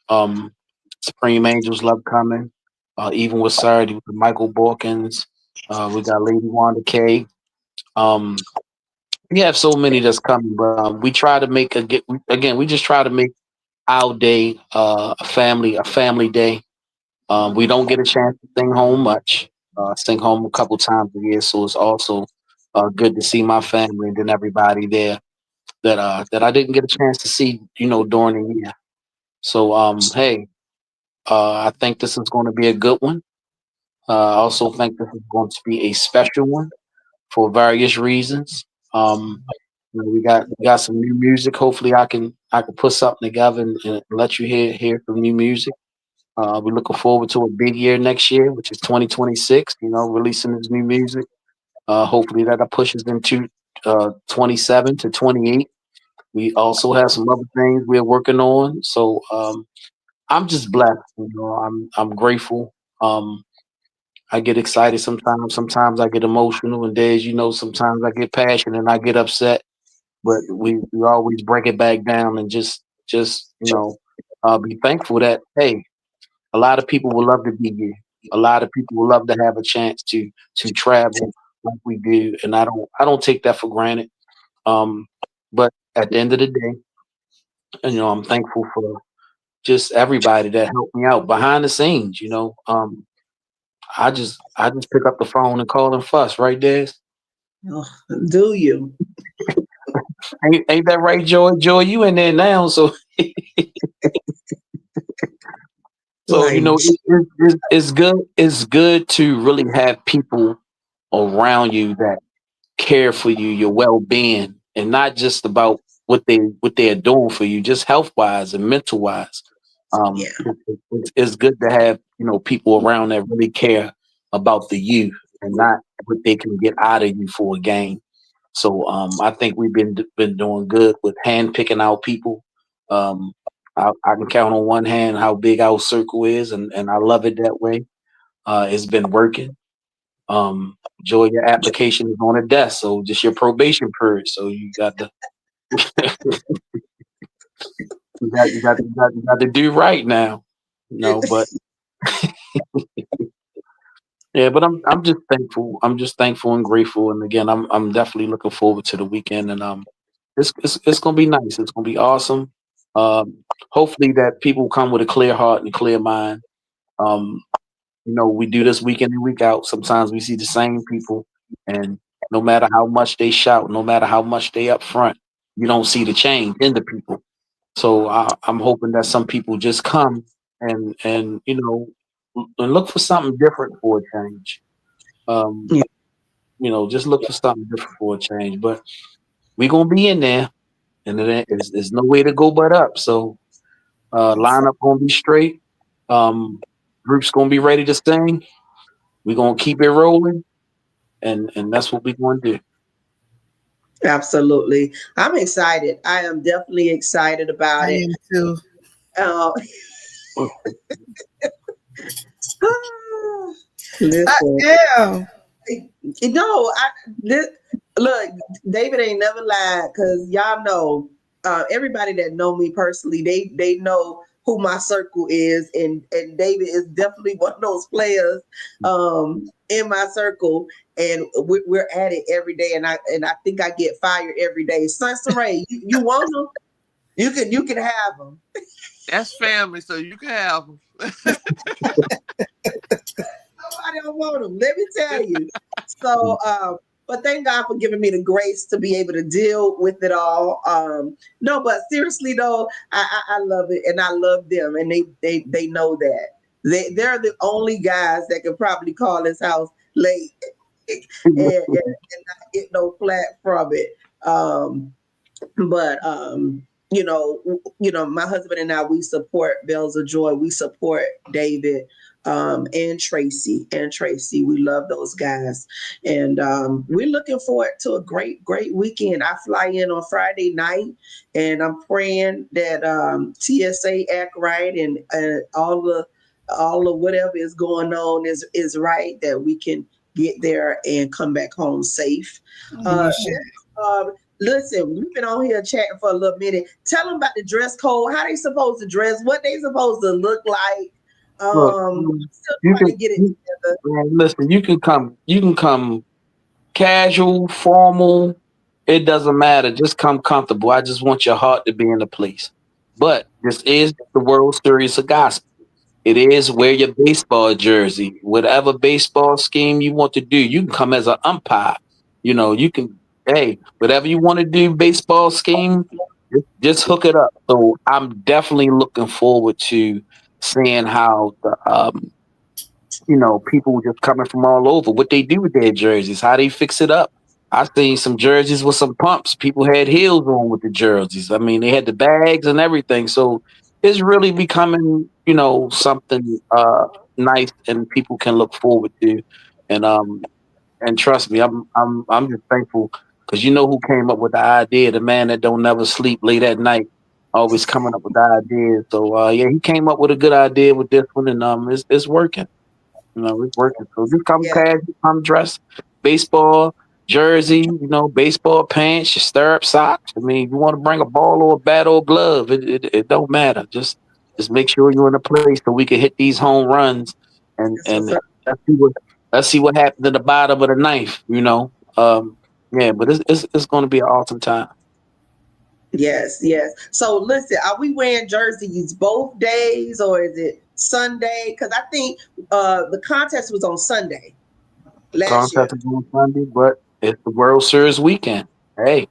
Um, Supreme Angels love coming. Even with Saturday with Michael Borkins, we got Lady Wanda K. Um, we have so many that's coming, but we try to make again. We just try to make our day a family day. We don't get a chance to sing home much. Sing home a couple times a year, so it's also good to see my family and then everybody there that I didn't get a chance to see, during the year. So hey, I think this is going to be a good one. I also think this is going to be a special one for various reasons. Um, we got some new music. Hopefully, I can put something together and let you hear some new music. We're looking forward to a big year next year, which is 2026. Releasing this new music. Hopefully, that pushes into 27 to 28. We also have some other things we're working on. So I'm just blessed. I'm grateful. I get excited sometimes. Sometimes I get emotional, and days, sometimes I get passionate and I get upset. But we always break it back down and just be thankful that, hey, a lot of people would love to be here. A lot of people would love to have a chance to travel like we do, and I don't take that for granted. Um, but at the end of the day, I'm thankful for just everybody that helped me out behind the scenes. I just pick up the phone and call and fuss, right there. Oh, do you? Ain't that right, Joy? Joy, you in there now, so Like, it's good. It's good to really have people around you that care for you, your well being, and not just about what they're doing for you, just health wise and mental wise. yeah. It's good to have people around that really care about the you and not what they can get out of you for a game. So I think we've been doing good with hand picking out people. I can count on one hand how big our circle is, and I love it that way. It's been working. Joy, your application is on a desk, so just your probation period. So you got to you got to do right now. But yeah, but I'm just thankful. I'm just thankful and grateful. And again, I'm definitely looking forward to the weekend. And it's gonna be nice. It's gonna be awesome. Hopefully that people come with a clear heart and a clear mind. Um, we do this week in and week out. Sometimes we see the same people, and no matter how much they shout, no matter how much they up front, you don't see the change in the people. So I'm hoping that some people just come and and look for something different for a change. Um, Yeah. just look for something different for a change. But we're gonna be in there, and there's no way to go but up. So lineup gonna be straight. Group's gonna be ready to sing. We're gonna keep it rolling, and that's what we're gonna do. Absolutely. I'm excited. I am definitely excited about I it. am too. Uh, I listen, am. look, David ain't never lied because y'all know, everybody that know me personally, they know who my circle is, and David is definitely one of those players in my circle, and we're at it every day, and I think I get fired every day. Sunsurray, you want them? You can have them. That's family, so you can have them. Nobody don't want them. Let me tell you. So, but thank God for giving me the grace to be able to deal with it all. No, but seriously though, I love it, and I love them, and they know that. They're the only guys that can probably call this house late and not get no flat from it. But my husband and I, we support Bells of Joy. We support David and Tracy. We love those guys. And we're looking forward to a great, great weekend. I fly in on Friday night, and I'm praying that TSA act right, and all of whatever is going on is right, that we can get there and come back home safe. Listen, we've been on here chatting for a little minute. Tell them about the dress code, how they supposed to dress, what they supposed to look like. Look, Still you trying can to get it together. man, listen. You can come casual, formal. It doesn't matter. Just come comfortable. I just want your heart to be in the place. But this is the World Series of Gospel. It is wear your baseball jersey, whatever baseball scheme you want to do. You can come as an umpire. You can, hey, whatever you want to do, baseball scheme, just hook it up. So I'm definitely looking forward to seeing how people just coming from all over, what they do with their jerseys, how they fix it up. I've seen some jerseys with some pumps. People had heels on with the jerseys. I mean, they had the bags and everything. So it's really becoming, something nice and people can look forward to. And trust me, I'm just thankful because you know who came up with the idea, the man that don't never sleep late at night, always coming up with the ideas. So yeah, he came up with a good idea with this one, and it's working. It's working. So just come Yeah, casual, come dressed, baseball jersey, baseball pants, your stirrup socks. I mean, if you want to bring a ball or a bat or a glove, it don't matter. Just make sure you're in a place so we can hit these home runs and that's what's and up. let's see what happens at the bottom of the ninth. Yeah, but it's going to be an awesome time. Yes, yes. So listen, are we wearing jerseys both days, or is it Sunday? Because I think the contest was on Sunday last year. Contest is on Sunday, but it's the World Series weekend. Hey,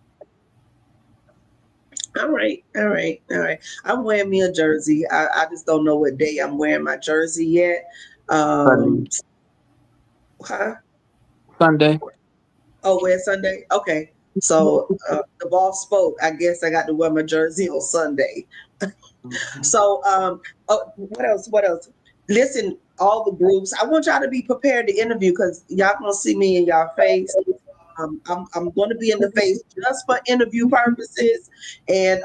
All right, all right, all right. I'm wearing me a jersey. I just don't know what day I'm wearing my jersey yet. Sunday, Um, huh? Sunday. Oh, wear Sunday? Okay. So the boss spoke. I guess I got to wear my jersey on Sunday. Mhm. So what else? What else? Listen, all the groups. I want y'all to be prepared to interview because y'all gonna see me in y'all face. I'm going to be in the face just for interview purposes, and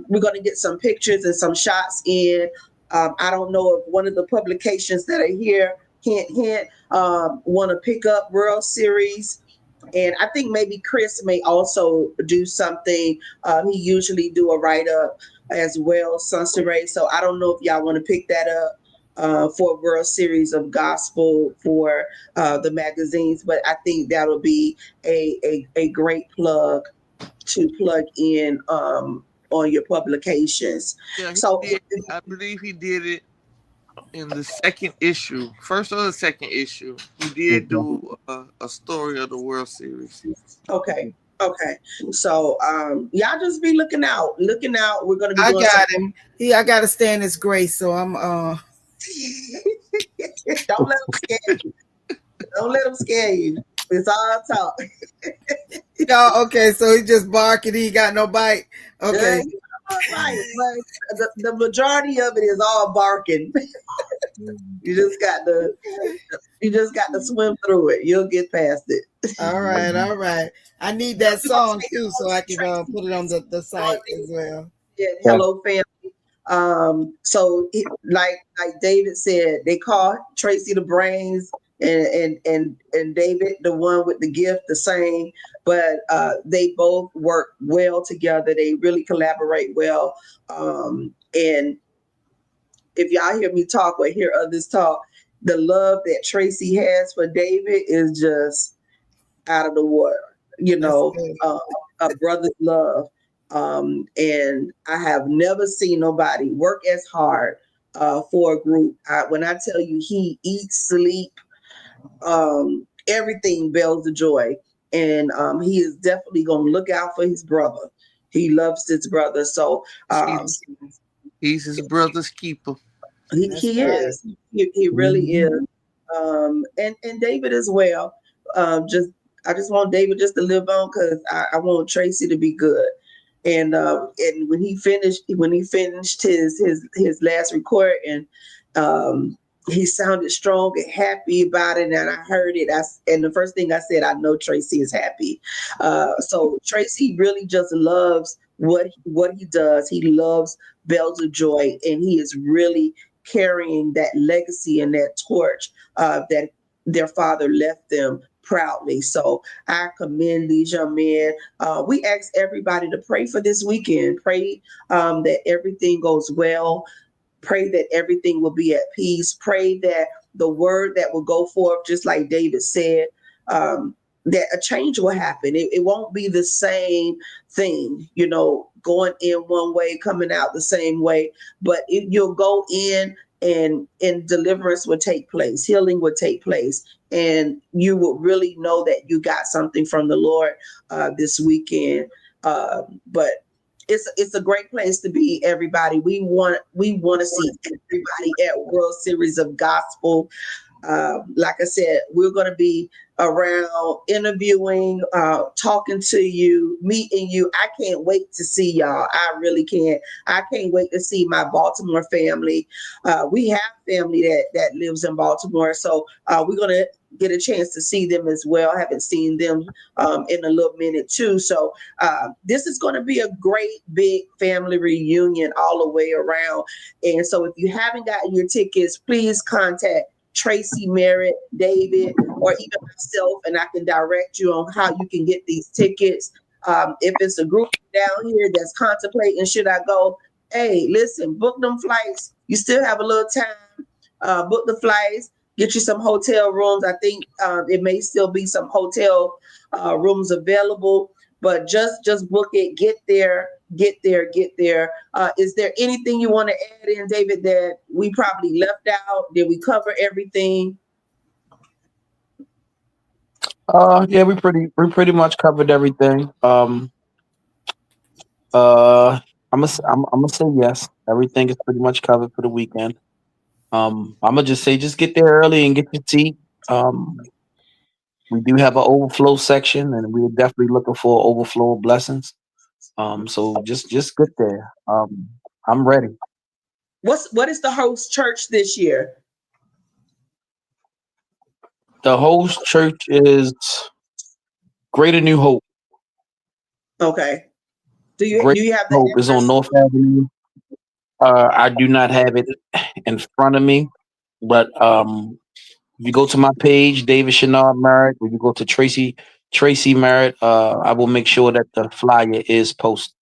we're going to get some pictures and some shots in. I don't know if one of the publications that are here, hint, want to pick up World Series. And I think maybe Chris may also do something. He usually do a write-up as well, Sunsurray. So I don't know if y'all want to pick that up for World Series of Gospel for the magazines, but I think that'll be a great plug to plug in on your publications. Yeah, So I believe he did it in the second issue, first or the second issue. He did do a story of the World Series. okay. Okay, so y'all just be looking out. We're gonna be. I got him. I got to stand his grace. So I'm. Don't let him scare you. Don't let him scare you. It's all talk. Okay, so he just barking. He got no bite. Okay. Right, but the majority of it is all barking. You just got to swim through it. You'll get past it. All right. I need that song too, so I can put it on the site as well. Yeah, hello family. So like David said, they call Tracy the brains and David the one with the gift, the same, but they both work well together. They really collaborate well. And if y'all hear me talk or hear others talk, the love that Tracy has for David is just out of the water, a brother's love. And I have never seen nobody work as hard for a group. When I tell you he eats, sleep, everything, bells of joy. And he is definitely going to look out for his brother. He loves his brother. So he's his brother's keeper. He is. He really is. And David as well. I just want David just to live on because I want Tracy to be good. And when he finished his last recording, he sounded strong and happy about it, and I heard it. And the first thing I said, I know Tracy is happy. So Tracy really just loves what he does. He loves Bells of Joy, and he is really carrying that legacy and that torch that their father left them proudly. So I commend these young men. We ask everybody to pray for this weekend. Pray that everything goes well. Pray that everything will be at peace. Pray that the word that will go forth, just like David said, that a change will happen. It won't be the same thing, going in one way, coming out the same way, but you'll go in and deliverance will take place, healing will take place, and you will really know that you got something from the Lord this weekend. But it's a great place to be, everybody. We want to see everybody at World Series of Gospel. Like I said, we're going to be around interviewing, talking to you, meeting you. I can't wait to see y'all. I really can't. I can't wait to see my Baltimore family. We have family that lives in Baltimore, so we're going to get a chance to see them as well. I haven't seen them in a little minute too. So this is going to be a great big family reunion all the way around. And so if you haven't gotten your tickets, please contact Tracy, Merritt, David, or even myself, and I can direct you on how you can get these tickets. If it's a group down here that's contemplating, should I go? Hey, listen, book them flights. You still have a little time. Book the flights. Get you some hotel rooms. I think it may still be some hotel rooms available, but just book it. Get there. Is there anything you want to add in, David, that we probably left out? Did we cover everything? Yeah, we pretty much covered everything. I'm gonna say yes. Everything is pretty much covered for the weekend. I'm gonna just say, just get there early and get your seat. We do have an overflow section, and we're definitely looking for overflow of blessings. So just get there. I'm ready. What is the host church this year? The host church is Greater New Hope. Okay. Do you Greater have New the Hope is on address? North Avenue. I do not have it in front of me, but if you go to my page, David Chenard Merritt, or you go to Tracy Merritt, I will make sure that the flyer is posted.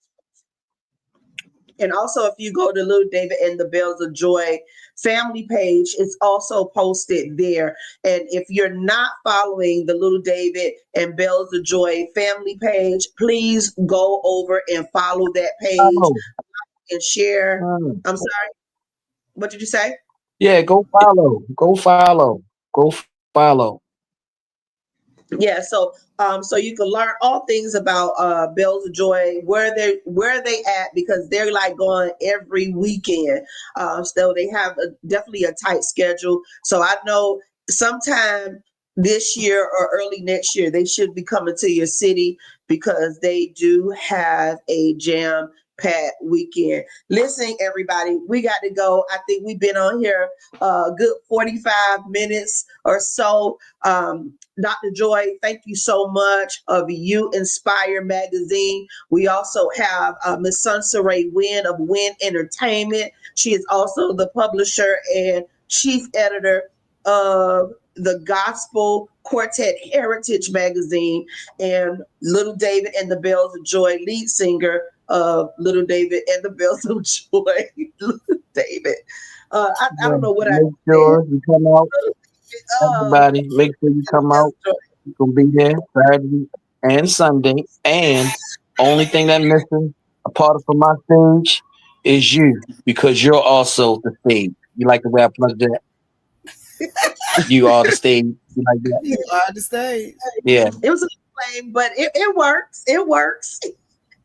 And also, if you go to Little David and the Bells of Joy family page, it's also posted there. And if you're not following the Little David and Bells of Joy family page, please go over and follow that page Follow. and share. Mm. I'm sorry. What did you say? Yeah, go follow. Go follow. Go follow. Yeah, so you can learn all things about Bells of Joy, where they at, because they're like going every weekend. So they have definitely a tight schedule. So I know sometime this year or early next year they should be coming to your city, because they do have a jam packed weekend. Listen, everybody, we got to go. I think we've been on here a good 45 minutes or so. Dr. Joy, thank you so much, of YoUnspire magazine. We also have Miss Sunsurray Wynn of Wynn Entertainment. She is also the publisher and chief editor of the Gospel Quartet Heritage magazine, and Little David and the Bells of Joy, lead singer of Little David and the Bells of Joy. Little David. I Yeah, don't know what I make said. sure you come out. Uh, Everybody, make sure you come out. You're gonna be there Saturday and Sunday. And only thing that missing, apart from my stage, is you, because you're also the stage. You like the way I plugged that? You are the stage. You like that? You are the stage. Yeah. It was a flame, but it works. It works.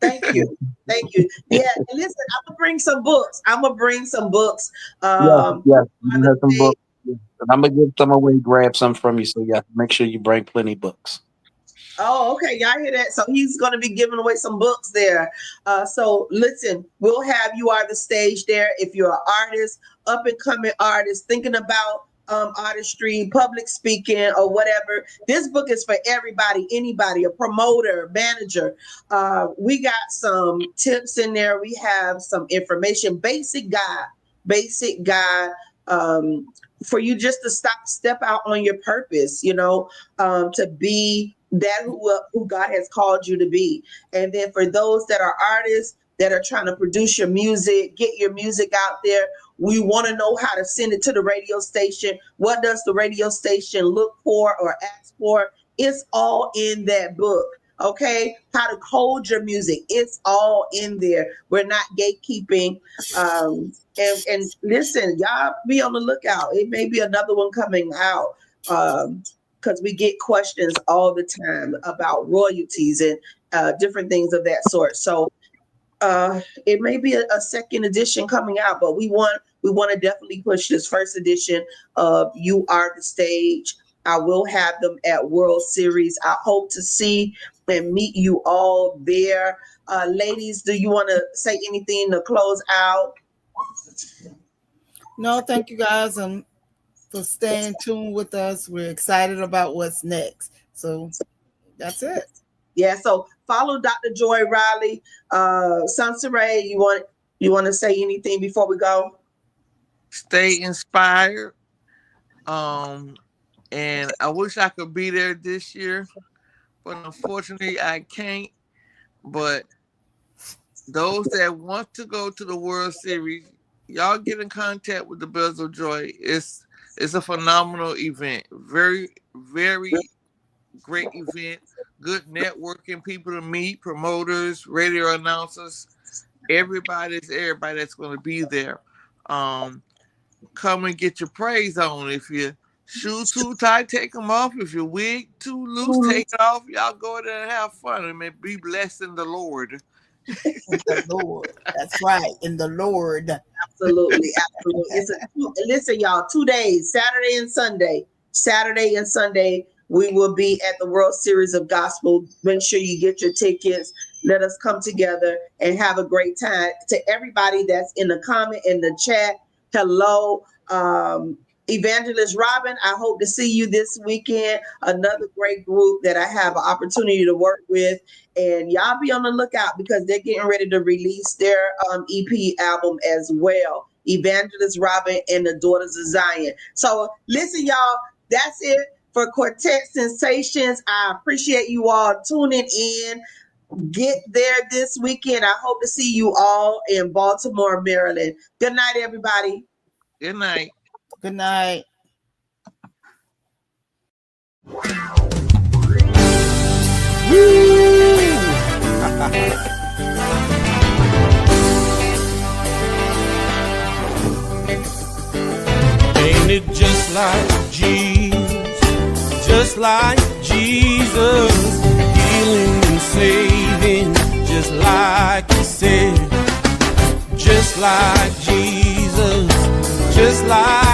Thank you. Thank you. Yeah. And listen, I'm gonna bring some books. I'm gonna bring some books. Yes, yes. On You the have some stage. books. Yes. And I'm gonna give some away, grab some from you. So yeah, make sure you bring plenty books. Oh, okay. Y'all hear that? So he's going to be giving away some books there. So listen, we'll have You Are the Stage there. If you're an artist, up and coming artist, thinking about artistry, public speaking, or whatever, this book is for everybody, anybody, a promoter, manager. We got some tips in there. We have some information, basic guide for you just to step out on your purpose, to be that who God has called you to be. And then for those that are artists that are trying to produce your music, get your music out there, we want to know how to send it to the radio station. What does the radio station look for or ask for? It's all in that book. Okay, how to code your music, it's all in there. We're not gatekeeping. And listen, y'all be on the lookout. It may be another one coming out. Because we get questions all the time about royalties and different things of that sort. So it may be a second edition coming out, but we want to definitely push this first edition of You Are the Stage. I will have them at World Series. I hope to see and meet you all there. Ladies, do you want to say anything to close out? No, thank you guys for staying tuned with us. We're excited about what's next. So that's it. Yeah, so follow Dr. Joy Riley. Sunsurray, you want to say anything before we go? Stay inspired. And I wish I could be there this year, but unfortunately I can't. But those that want to go to the World Series, y'all get in contact with the Bells of Joy. It's a phenomenal event. Very, very great event. Good networking, people to meet, promoters, radio announcers. Everybody's everybody that's going to be there. Come and get your praise on. If your shoes too tight, take them off. If your wig too loose, take it off. Y'all go there and have fun and be blessed in the Lord. In the Lord. That's right. In the Lord. Absolutely, absolutely. Listen, y'all, 2 days, Saturday and Sunday. Saturday and Sunday, we will be at the World Series of Gospel. Make sure you get your tickets. Let us come together and have a great time. To everybody that's in the comment, in the chat, hello. Evangelist Robin, I hope to see you this weekend. Another great group that I have an opportunity to work with. And y'all be on the lookout because they're getting ready to release their EP album as well. Evangelist Robin and the Daughters of Zion. So listen, y'all, that's it for Quartet Sensations. I appreciate you all tuning in. Get there this weekend. I hope to see you all in Baltimore, Maryland. Good night, everybody. Good night. Good night. Ain't it just like Jesus, just like Jesus, healing and saving, just like he said, just like Jesus, just like